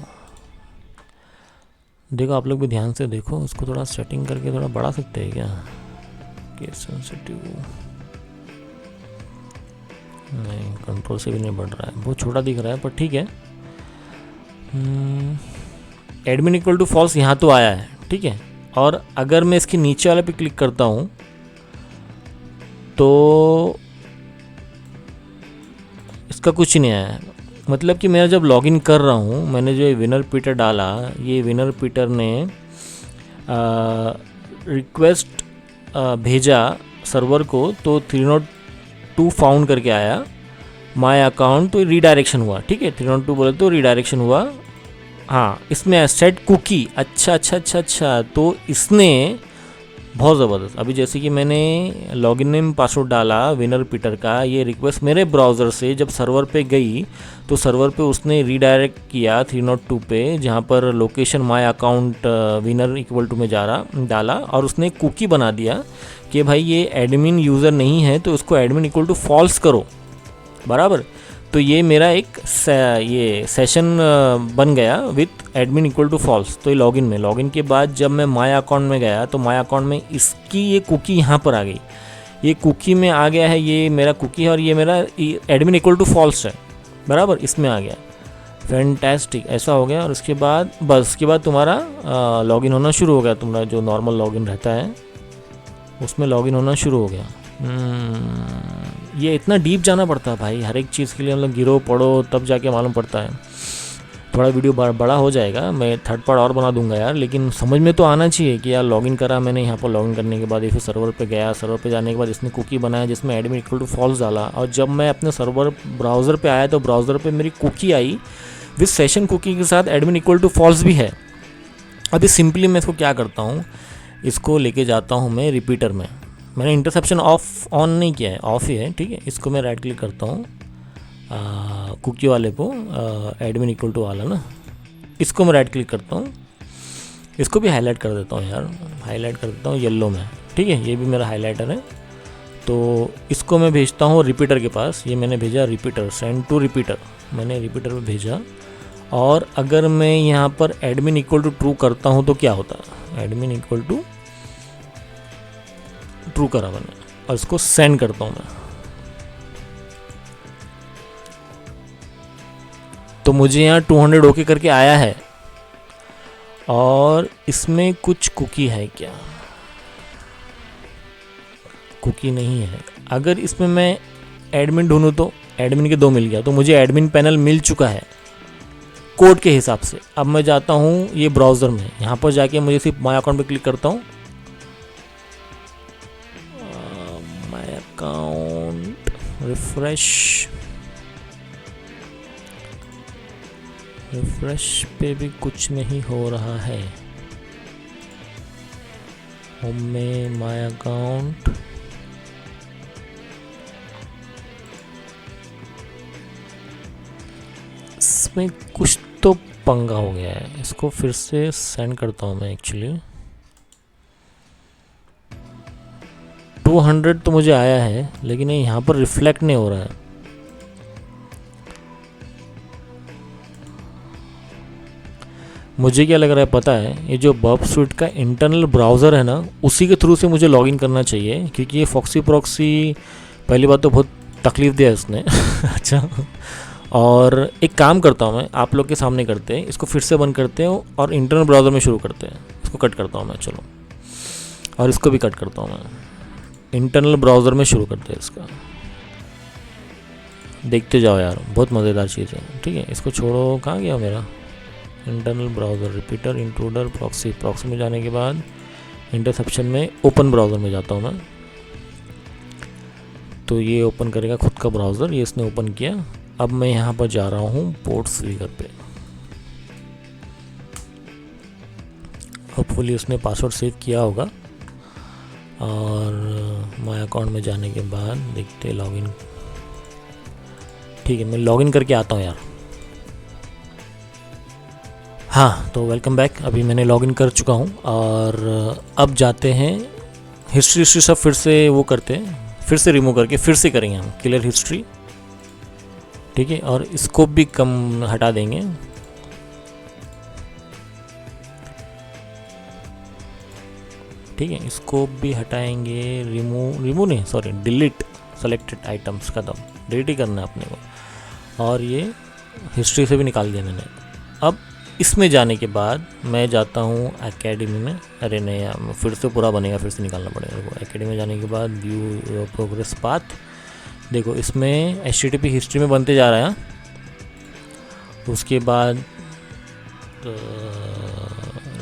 देखो आप लोग भी ध्यान से देखो, इसको थोड़ा सेटिंग करके थोड़ा बढ़ा सकते हैं क्या? केस सेंसिटिव नहीं, कंट्रोल से भी नहीं बढ़ रहा है, बहुत छोटा दिख रहा है, पर ठीक है। एडमिन इक्वल टू फॉल्स यहाँ तो आया है, ठीक है। और अगर मैं इसके नीचे वाले पे क्लिक करता हूँ तो इसका कुछ नहीं आया है। मतलब कि मैं जब लॉगिन कर रहा हूँ, मैंने जो विनर पीटर डाला, ये विनर पीटर ने रिक्वेस्ट भेजा सर्वर को, तो 302 फाउंड करके आया माय अकाउंट, तो रीडायरेक्शन हुआ, ठीक है। 302 बोले तो रीडायरेक्शन हुआ। हाँ, इसमें सेट कुकी, अच्छा, तो इसने बहुत ज़बरदस्त। अभी जैसे कि मैंने लॉगिन नेम पासवर्ड डाला विनर पीटर का, ये रिक्वेस्ट मेरे ब्राउज़र से जब सर्वर पे गई तो सर्वर पे उसने रीडायरेक्ट किया 302 पे, जहाँ पर location my account Wiener equal to में डाला, और उसने कुकी बना दिया कि भाई ये एडमिन यूज़र नहीं है तो उसको एडमिन इक्वल टू फॉल्स करो, बराबर। तो ये मेरा एक ये सेशन बन गया with admin equal to false. तो ये लॉगिन के बाद जब मैं माय अकाउंट में गया तो माय अकाउंट में इसकी ये कुकी यहाँ पर आ गई, ये कुकी में आ गया है, ये मेरा कुकी है और ये मेरा एडमिन इक्वल टू फॉल्स है, बराबर, इसमें आ गया। फैंटास्टिक, ऐसा हो गया। और उसके बाद बस उसके बाद तुम्हारा लॉगिन होना शुरू हो गया, तुम्हारा जो नॉर्मल लॉगिन रहता है उसमें लॉगिन होना शुरू हो गया। ये इतना डीप जाना पड़ता है भाई, हर एक चीज़ के लिए मतलब गिरो पढ़ो तब जाके मालूम पड़ता है। थोड़ा वीडियो बड़ा हो जाएगा, मैं थर्ड पार्ट और बना दूंगा यार, लेकिन समझ में तो आना चाहिए कि यार लॉगिन करा मैंने, यहाँ पर लॉगिन करने के बाद फिर सर्वर पे गया, सर्वर पे जाने के बाद इसने कुकी बनाया जिसमें एडमिन इक्वल टू फॉल्स डाला, और जब मैं अपने सर्वर ब्राउज़र पे आया तो ब्राउज़र पे मेरी कुकी आई विथ सेशन कुकी के साथ एडमिन इक्वल टू फॉल्स भी है। अभी सिंपली मैं इसको क्या करता हूँ, इसको लेके जाता हूँ मैं रिपीटर में। मैंने इंटरसेप्शन ऑन नहीं किया है, ऑफ ही है, ठीक है। इसको मैं राइट क्लिक करता हूँ कुकी वाले को, एडमिन इक्वल टू वाला ना, इसको मैं राइट क्लिक करता हूँ, इसको भी हाईलाइट कर देता हूँ यार, हाईलाइट कर देता हूँ येलो में, ठीक है। ये भी मेरा हाईलाइटर है। तो इसको मैं भेजता हूँ रिपीटर के पास, ये मैंने भेजा रिपीटर, सेंड टू रिपीटर, मैंने रिपीटर पे भेजा। और अगर मैं यहाँ पर एडमिन इक्वल टू ट्रू करता हूँ तो क्या होता है, एडमिन इक्वल टू ट्रू करा मैंने, और इसको सेंड करता हूँ मैं, तो मुझे यहाँ 200 ओके करके आया है। और इसमें कुछ कुकी है क्या, कुकी नहीं है। अगर इसमें मैं एडमिन ढूंढूं तो एडमिन के 2 मिल गया, तो मुझे एडमिन पैनल मिल चुका है कोड के हिसाब से। अब मैं जाता हूँ ये ब्राउज़र में, यहाँ पर जाके मुझे सिर्फ माय अकाउंट पे क्लिक करता हूँ, माय अकाउंट, रिफ्रेश पे भी कुछ नहीं हो रहा है। होम में माय अकाउंट, इसमें कुछ तो पंगा हो गया है। इसको फिर से सेंड करता हूँ मैं। एक्चुअली 200 तो मुझे आया है, लेकिन ये यहाँ पर रिफ्लेक्ट नहीं हो रहा है। मुझे क्या लग रहा है पता है, ये जो बर्ब स्वीट का इंटरनल ब्राउज़र है ना, उसी के थ्रू से मुझे लॉगिन करना चाहिए, क्योंकि ये फॉक्सी प्रॉक्सी पहली बात तो बहुत तकलीफ दिया है उसने अच्छा। और एक काम करता हूँ मैं, आप लोग के सामने करते हैं, इसको फिर से बंद करते हैं और इंटरनल ब्राउज़र में शुरू करते हैं। इसको कट करता हूँ मैं, चलो, और इसको भी कट करता हूँ मैं, इंटरनल ब्राउज़र में शुरू करते हैं इसका। देखते जाओ यार, बहुत मज़ेदार चीज़ है, ठीक है। इसको छोड़ो, कहाँ गया मेरा internal browser, repeater, intruder, proxy में जाने के बाद इंटरसेप्शन में ओपन ब्राउज़र में जाता हूँ मैं, तो ये ओपन करेगा खुद का ब्राउज़र, ये इसने ओपन किया। अब मैं यहाँ पर जा रहा हूँ पोर्ट स्लीवर पे, होपफुली उसने पासवर्ड सेव किया होगा। और माय अकाउंट में जाने के बाद देखते लॉगिन, ठीक है, मैं लॉगिन करके आता हूँ यार। हाँ, तो वेलकम बैक। अभी मैंने लॉगिन कर चुका हूँ और अब जाते हैं हिस्ट्री सब फिर से वो करते हैं, फिर से रिमूव करके फिर से करेंगे हम क्लियर हिस्ट्री। ठीक है, और स्कोप भी कम हटा देंगे। ठीक है, स्कोप भी हटाएंगे, रिमूव नहीं सॉरी डिलीट सेलेक्टेड आइटम्स का दम डिलीट ही करना है अपने को, और ये हिस्ट्री से भी निकाल दिया मैंने। अब इसमें जाने के बाद मैं जाता हूँ एकेडमी में। अरे नहीं, फिर से पूरा बनेगा, फिर से निकालना पड़ेगा। देखो एकेडमी में जाने के बाद व्यू योर प्रोग्रेस पाथ, देखो इसमें HTTP हिस्ट्री में बनते जा रहा है। उसके बाद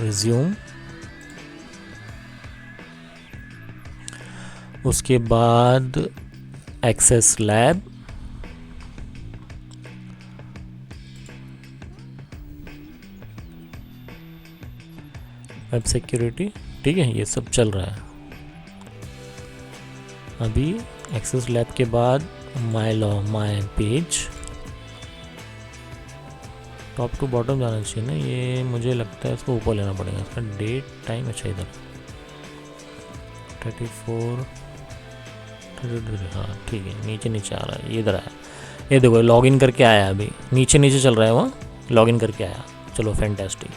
रिज्यूम, उसके बाद एक्सेस लैब, वेब सिक्योरिटी। ठीक है, ये सब चल रहा है। अभी एक्सेस लैब के बाद my law my page, top to bottom जाना चाहिए ना, ये मुझे लगता है इसको ऊपर लेना पड़ेगा। इसका डेट टाइम अच्छा इधर 34, हाँ ठीक है, नीचे नीचे आ रहा है, ये इधर आया। ये देखो लॉगिन करके आया, अभी नीचे नीचे चल रहा है, वहाँ लॉगिन करके आया। चलो फैंटास्टिक।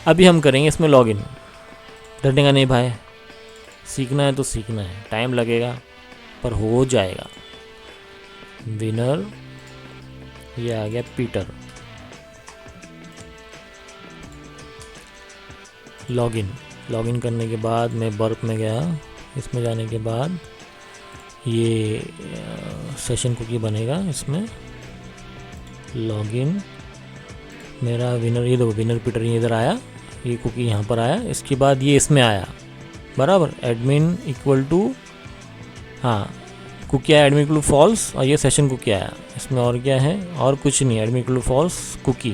अभी हम करेंगे इसमें लॉगिन। डरने नहीं भाई, सीखना है तो सीखना है, टाइम लगेगा पर हो जाएगा। विनर, ये आ गया पीटर। लॉगिन करने के बाद मैं बर्प में गया। इसमें जाने के बाद ये सेशन कुकी बनेगा इसमें। लॉगिन, मेरा विनर, ये देखो विनर पीटर ये इधर आया, ये कुकी यहाँ पर आया। इसके बाद ये इसमें आया बराबर, एडमिन इक्वल टू, हाँ कुकी आया एडमिन इक्वल टू फॉल्स, और ये सेशन कुकी आया। इसमें और क्या है, और कुछ नहीं, admin equal to false cookie.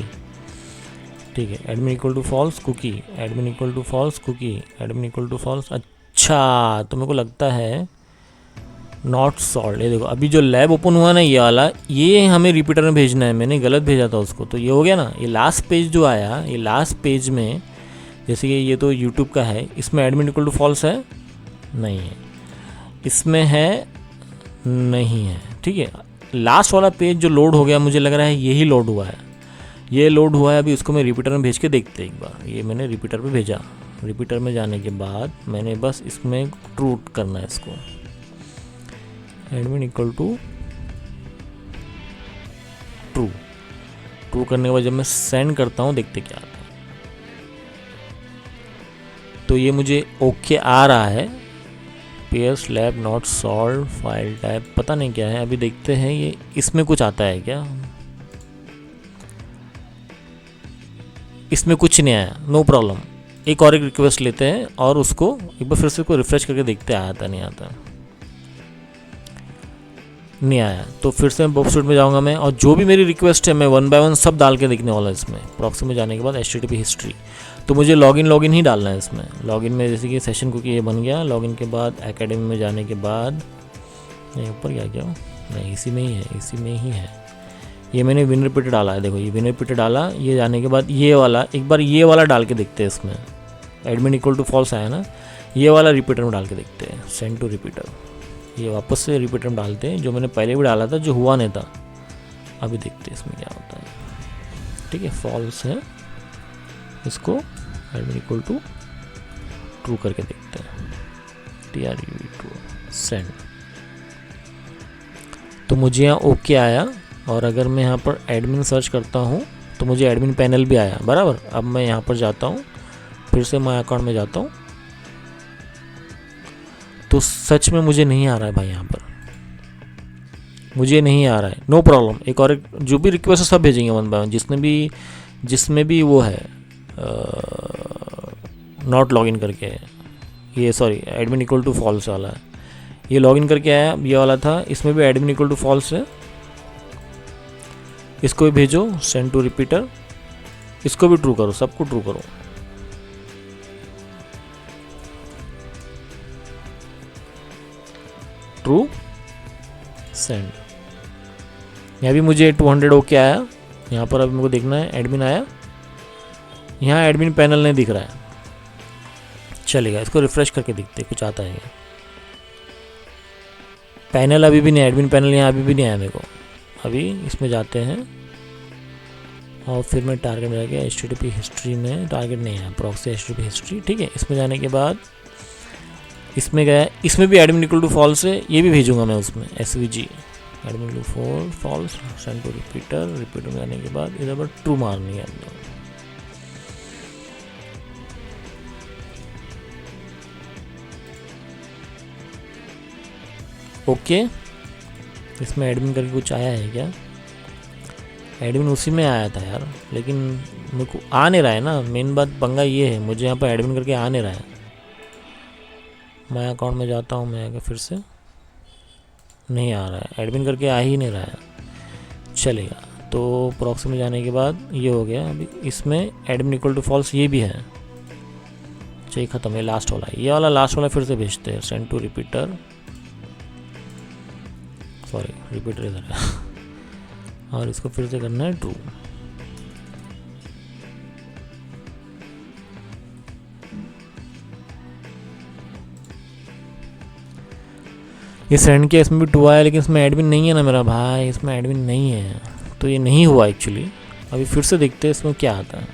ठीक है, admin equal to false cookie, admin equal to false cookie, admin equal to false. अच्छा, तो मेरे को लगता है नॉट सॉल्व। ये देखो अभी जो लैब ओपन हुआ ना ये वाला, ये हमें रिपीटर में भेजना है, मैंने गलत भेजा था उसको, तो ये हो गया ना। ये लास्ट पेज जो आया, ये लास्ट पेज में जैसे कि ये तो यूट्यूब का है, इसमें एडमिन इक्वल टू फॉल्स है, नहीं है, इसमें है, नहीं है। ठीक है, लास्ट वाला पेज जो लोड हो गया, मुझे लग रहा है यही लोड हुआ है, ये लोड हुआ है। अभी उसको मैं रिपीटर में भेज के देखते एक बार। ये मैंने रिपीटर पे भेजा, रिपीटर में जाने के बाद मैंने बस इसमें ट्रू करना है इसको, एडमिन इक्वल टू ट्रू करने के बाद जब मैं सेंड करता हूँ देखते क्या आता है। तो ये मुझे ओके आ रहा है। Pair slab not solve, file type पता नहीं क्या है, अभी देखते हैं ये इसमें कुछ आता है क्या। इसमें कुछ नहीं आया, नो प्रॉब्लम। एक और एक रिक्वेस्ट लेते हैं और उसको एक बार फिर से को रिफ्रेश करके देखते हैं आता नहीं आता। नहीं आया तो फिर से मैं बॉक्स में जाऊंगा मैं, और जो भी मेरी रिक्वेस्ट है मैं 1 बाय 1 सब डाल के देखने वाला है इसमें। प्रॉक्सी में जाने के बाद HTTP हिस्ट्री, तो मुझे लॉगिन ही डालना है इसमें। लॉगिन में जैसे कि सेशन कुकी ये बन गया। लॉगिन के बाद एकेडमी में जाने के बाद नहीं ऊपर क्या नहीं, इसी में ही है, इसी में ही है। ये मैंने विनर रिपीटर डाला है, देखो ये विनर रिपीटर डाला। ये जाने के बाद ये वाला एक बार ये वाला डाल के देखते हैं इसमें, एडमिन इक्वल टू फॉल्स आया ना, ये वाला रिपीटर में डाल के देखते हैं, सेंड टू रिपीटर। ये वापस से रिपीटर में डालते हैं जो मैंने पहले भी डाला था, जो हुआ नहीं था। अभी देखते हैं इसमें क्या होता है। ठीक है, फॉल्स है, इसको एडमिन इक्वल टू ट्रू करके देखते हैं, TRU ट्रू, सेंड। तो मुझे यहाँ ओके आया, और अगर मैं यहाँ पर एडमिन सर्च करता हूँ तो मुझे एडमिन पैनल भी आया बराबर। अब मैं यहाँ पर जाता हूँ, फिर से माय अकाउंट में जाता हूँ, तो सच में मुझे नहीं आ रहा है भाई, यहाँ पर मुझे नहीं आ रहा है। नो प्रॉब्लम, एक और एक जो भी रिक्वेस्ट है सब भेजेंगे 1 बाय 1, जिसमें भी वो है नॉट लॉगिन करके, ये sorry admin equal to false वाला है, ये लॉगिन करके आया, ये वाला था, इसमें भी एडमिन इक्वल टू फॉल्स है। इसको भी भेजो, सेंड टू रिपीटर, इसको भी ट्रू करो, सबको ट्रू करो। True, send. यहाँ भी मुझे 200 ओके आया। यहाँ पर अभी मेरे को देखना है एडमिन आया, यहाँ एडमिन पैनल नहीं दिख रहा है। चलेगा, इसको रिफ्रेश करके देखते हैं कुछ आता है क्या। पैनल अभी भी नहीं, एडमिन पैनल यहाँ अभी भी नहीं आया मेरे को। अभी इसमें जाते हैं और फिर मैं टारगेट में जाके HTTP हिस्ट्री में, टारगेट नहीं है, प्रॉक्सी HTTP हिस्ट्री, ठीक है। इसमें जाने के बाद इसमें गया, इसमें भी एडमिन इक्वल टू फॉल्स है, ये भी भेजूंगा मैं उसमें SVG admin equal to false, send to repeater. Repeater में जाने के बाद इधर पर ट्रू मारनी है अंदर। ओके, इसमें एडमिन करके कुछ आया है क्या? एडमिन उसी में आया था यार, लेकिन मेरे को आ नहीं रहा है ना। मेन बात पंगा ये है, मुझे यहाँ पर एडमिन करके आ नहीं रहा है। मैं अकाउंट में जाता हूँ, मैं आगे फिर से नहीं आ रहा है, एडमिन करके आ ही नहीं रहा है। चलेगा, तो प्रॉक्सी में जाने के बाद ये हो गया। अभी इसमें एडमिन इक्वल टू फॉल्स ये भी है। चाहिए ख़त्म है, लास्ट वाला, ये वाला लास्ट वाला फिर से भेजते हैं। Send to repeater, sorry repeater इधर है और इसको फिर से करना है ट्रू। ये सेंड किया, इसमें भी ट्रू आया, लेकिन इसमें एडमिन नहीं है ना मेरा भाई, इसमें एडमिन नहीं है, तो ये नहीं हुआ एक्चुअली। अभी फिर से देखते हैं इसमें क्या आता है।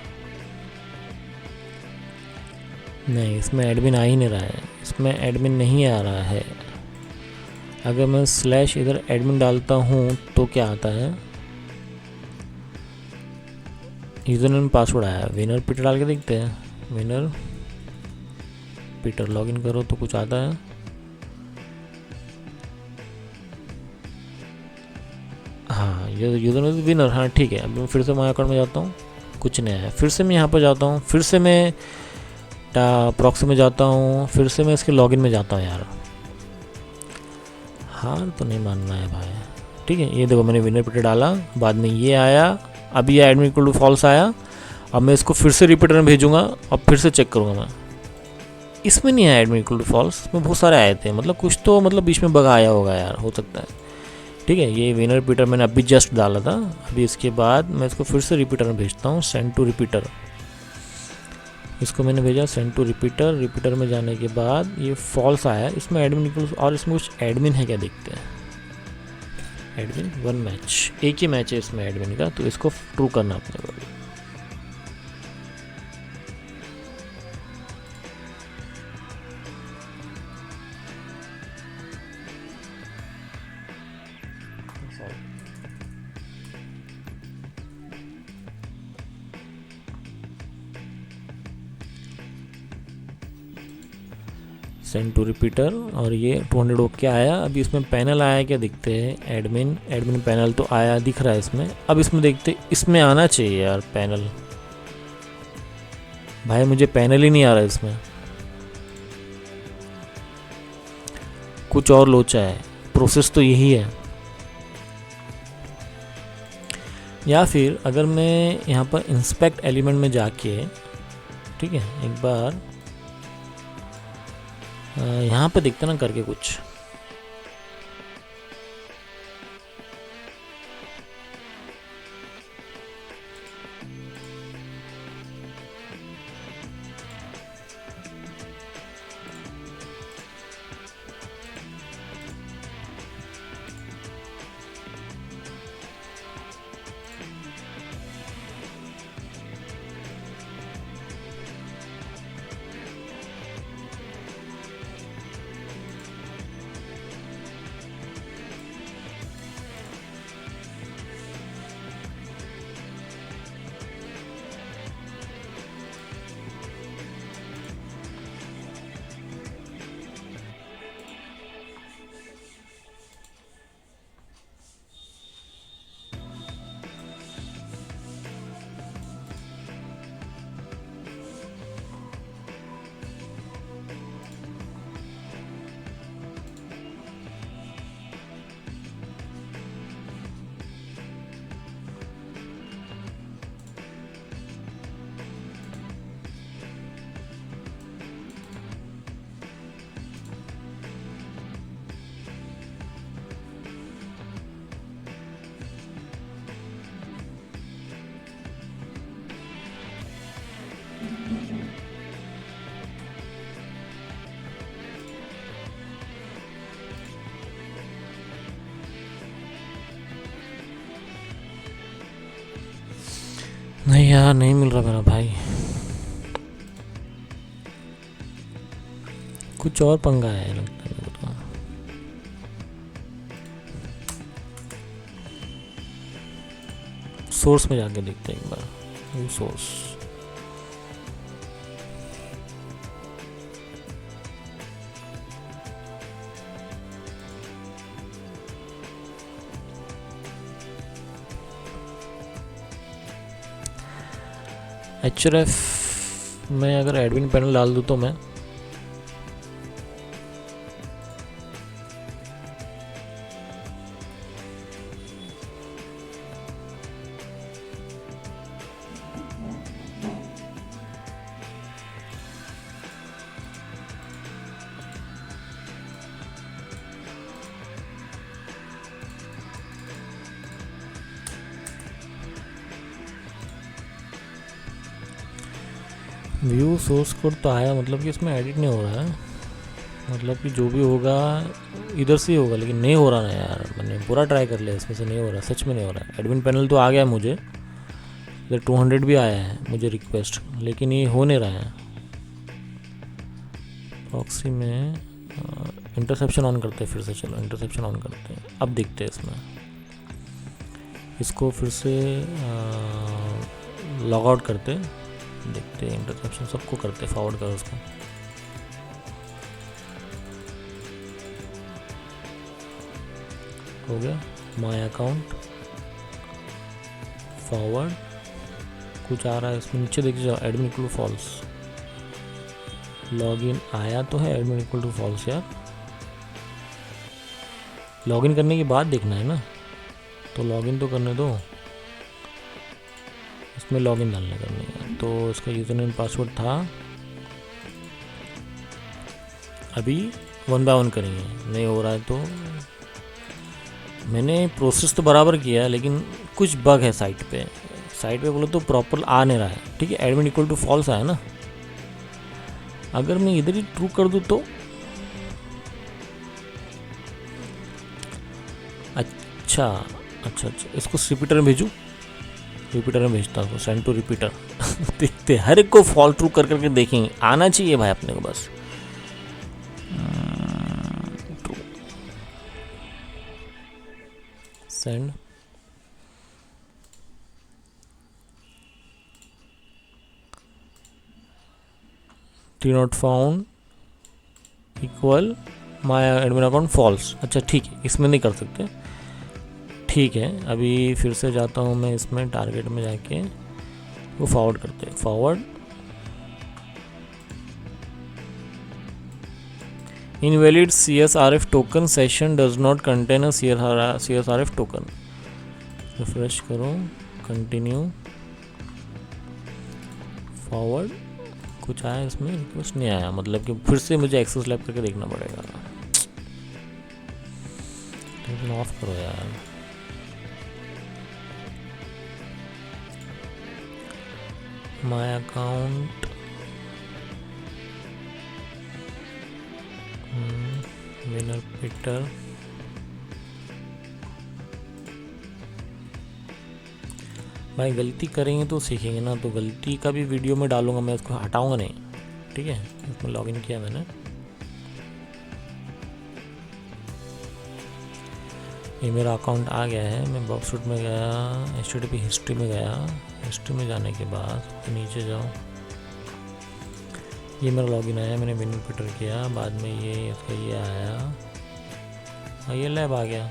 नहीं, इसमें एडमिन आ ही नहीं रहा है, इसमें एडमिन नहीं आ रहा है। अगर मैं स्लैश इधर एडमिन डालता हूँ तो क्या आता है? यूजर नेम पासवर्ड आया। विनर पीटर डाल के देखते हैं। विनर पीटर लॉगिन करो तो कुछ आता है। हाँ, ये यूजर नेम विनर, हाँ ठीक है। अभी मैं फिर से माय अकाउंट में जाता हूँ, कुछ नहीं है। फिर से मैं यहाँ पर जाता हूँ, फिर से मैं प्रॉक्सी में जाता हूँ, फिर से मैं इसके लॉगिन में जाता हूँ। यार हार तो नहीं मानना है भाई, ठीक है। ये देखो, मैंने विनर पीटर डाला, बाद में ये आया, अभी ये एडमिन इक्वल टू फॉल्स आया। अब मैं इसको फिर से रिपीटर में भेजूंगा और फिर से चेक करूँगा मैं। इसमें नहीं आया एडमिन इक्वल टू फॉल्स, इसमें बहुत सारे आए थे, मतलब कुछ तो मतलब बीच में बग आया होगा यार, हो सकता है, ठीक है। ये विनर रिपीटर मैंने अभी जस्ट डाला था। अभी इसके बाद मैं इसको फिर से रिपीटर में भेजता हूँ। सेंड टू रिपीटर, इसको मैंने भेजा सेंड टू रिपीटर। रिपीटर में जाने के बाद ये फॉल्स आया, इसमें एडमिन इक्वल, और इसमें कुछ एडमिन है क्या देखते हैं। एडमिन 1 मैच, एक ही मैच है इसमें एडमिन का, तो इसको ट्रू करना अपने को। सेंड टू रिपीटर, और ये 200 ओके आया। अभी इसमें पैनल आया क्या देखते हैं। एडमिन पैनल तो आया, दिख रहा है इसमें। अब इसमें देखते, इसमें आना चाहिए यार पैनल, भाई मुझे पैनल ही नहीं आ रहा इसमें, कुछ और लोचा है। प्रोसेस तो यही है। या फिर अगर मैं यहाँ पर इंस्पेक्ट एलिमेंट में जाके, ठीक है, एक बार यहाँ पे देखते ना करके कुछ। यार नहीं मिल रहा मेरा भाई, कुछ और पंगा है लगता है मेरे को। सोर्स में जाके देखते हैं एक बार, सोर्स। HRF में अगर एडमिन पैनल डाल दूँ तो मैं व्यू सोर्स कोड तो आया, मतलब कि इसमें एडिट नहीं हो रहा है, मतलब कि जो भी होगा इधर से ही होगा, लेकिन नहीं हो रहा ना यार। मैंने पूरा ट्राई कर लिया, इसमें से नहीं हो रहा, सच में नहीं हो रहा है। एडमिन पैनल तो आ गया मुझे, इधर 200 भी आया है मुझे रिक्वेस्ट, लेकिन ये हो नहीं रहा है। प्रॉक्सी में इंटरसेप्शन ऑन करते हैं फिर से, चलो इंटरसेप्शन ऑन करते हैं, अब देखते हैं इसमें। इसको फिर से लॉग आउट करते हैं, देखते हैं इंटरसेप्शन सबको करते, फॉरवर्ड करो उसको। हो गया माय अकाउंट फॉरवर्ड, कुछ आ रहा है इसमें नीचे देखिए जाओ, admin equal to false. Login आया तो है एडमिन इक्वल टू फॉल्स यार, लॉगिन करने के बाद देखना है ना, तो लॉगिन तो करने दो, इसमें लॉगिन डालने करनी है। तो इसका यूज़र नेम पासवर्ड था, अभी 1 बाय 1 करेंगे, नहीं हो रहा है तो मैंने प्रोसेस तो बराबर किया है, लेकिन कुछ बग है साइट पे बोलो तो प्रॉपर आ नहीं रहा है। ठीक है, एडमिन इक्वल टू फॉल्स आया ना, अगर मैं इधर ही ट्रू कर दूँ तो अच्छा, इसको रिपीटर में भेजूँ, रिपीटर में भेजता हूँ, सेंड टू रिपीटर। देखते हर एक को फॉल ट्रू कर करके देखेंगे, आना चाहिए भाई अपने को बस। True send, T not found equal my admin account false. अच्छा ठीक है, इसमें नहीं कर सकते, ठीक है। अभी फिर से जाता हूँ मैं इसमें, टारगेट में जाके वो फॉरवर्ड करते हैं, forward invalid CSRF token, session does not contain a CSRF token. Refresh करो, कंटिन्यू, फॉरवर्ड, कुछ आया इसमें, कुछ नहीं आया, मतलब कि फिर से मुझे एक्सेस लैब करके देखना पड़ेगा। ऑफ करो यार, माय अकाउंट विनर पीटर, भाई गलती करेंगे तो सीखेंगे ना, तो गलती का भी वीडियो में डालूंगा मैं, उसको हटाऊंगा नहीं। ठीक है, इसमें लॉगिन किया मैंने, ये मेरा अकाउंट आ गया है। मैं बॉक्सरूट में गया, HTTP हिस्ट्री में गया, हिस्ट्री में जाने के बाद तो नीचे जाओ, ये मेरा लॉगिन आया, मैंने विनर पीटर किया, बाद में ये इसका ये आया, ये लैब आ गया,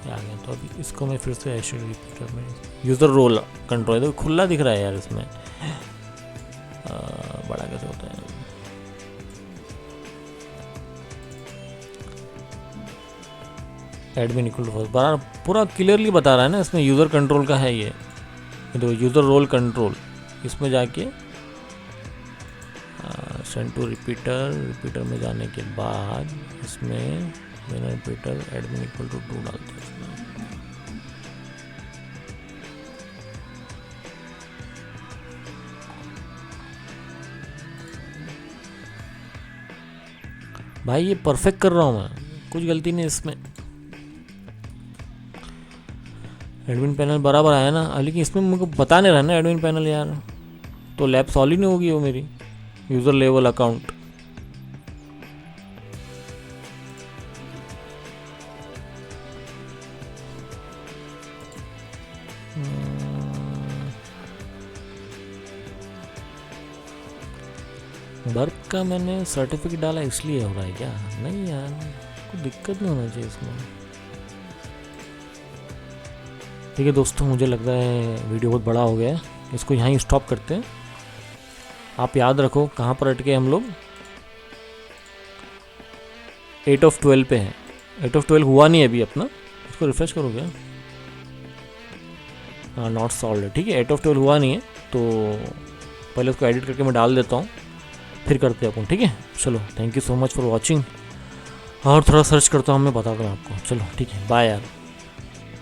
ये आ गया। तो अभी इसको मैं फिर से HTTP पीटर में यूज़र रोल कंट्रोल, तो खुला दिख रहा है यार इसमें, बड़ा कैसे होता है। एडमिन इक्वल टू फॉल्स पूरा क्लियरली बता रहा है ना, इसमें यूज़र कंट्रोल का है ये तो यूज़र रोल कंट्रोल, इसमें जाके सेंड टू रिपीटर में जाने के बाद इसमें Wiener repeater admin equal to true डालते हैं इसमें। भाई ये परफेक्ट कर रहा हूँ मैं, कुछ गलती नहीं इसमें। एडमिन पैनल बराबर आया ना, लेकिन इसमें मुझे बता नहीं रहा ना एडमिन पैनल यार, तो लैब सॉल्व ही नहीं होगी वो मेरी यूज़र लेवल अकाउंट। बर्थ का मैंने सर्टिफिकेट डाला इसलिए हो रहा है क्या? नहीं यार, कोई दिक्कत नहीं होना चाहिए इसमें। ठीक है दोस्तों, मुझे लगता है वीडियो बहुत बड़ा हो गया है, इसको यहाँ ही स्टॉप करते हैं। आप याद रखो कहाँ पर अटके हम लोग, 8 of 12 पे है। 8 of 12 हुआ नहीं अभी अपना, इसको रिफ्रेश करो क्या? हाँ, नॉट सॉल्व है। ठीक है, 8 of 12 हुआ नहीं है, तो पहले उसको एडिट करके मैं डाल देता हूँ, फिर करते हैं अपन। ठीक है, चलो, thank you so much for watching. और थोड़ा सर्च करता हूँ, मैं बताता हूँ आपको। चलो ठीक है, बाय यार।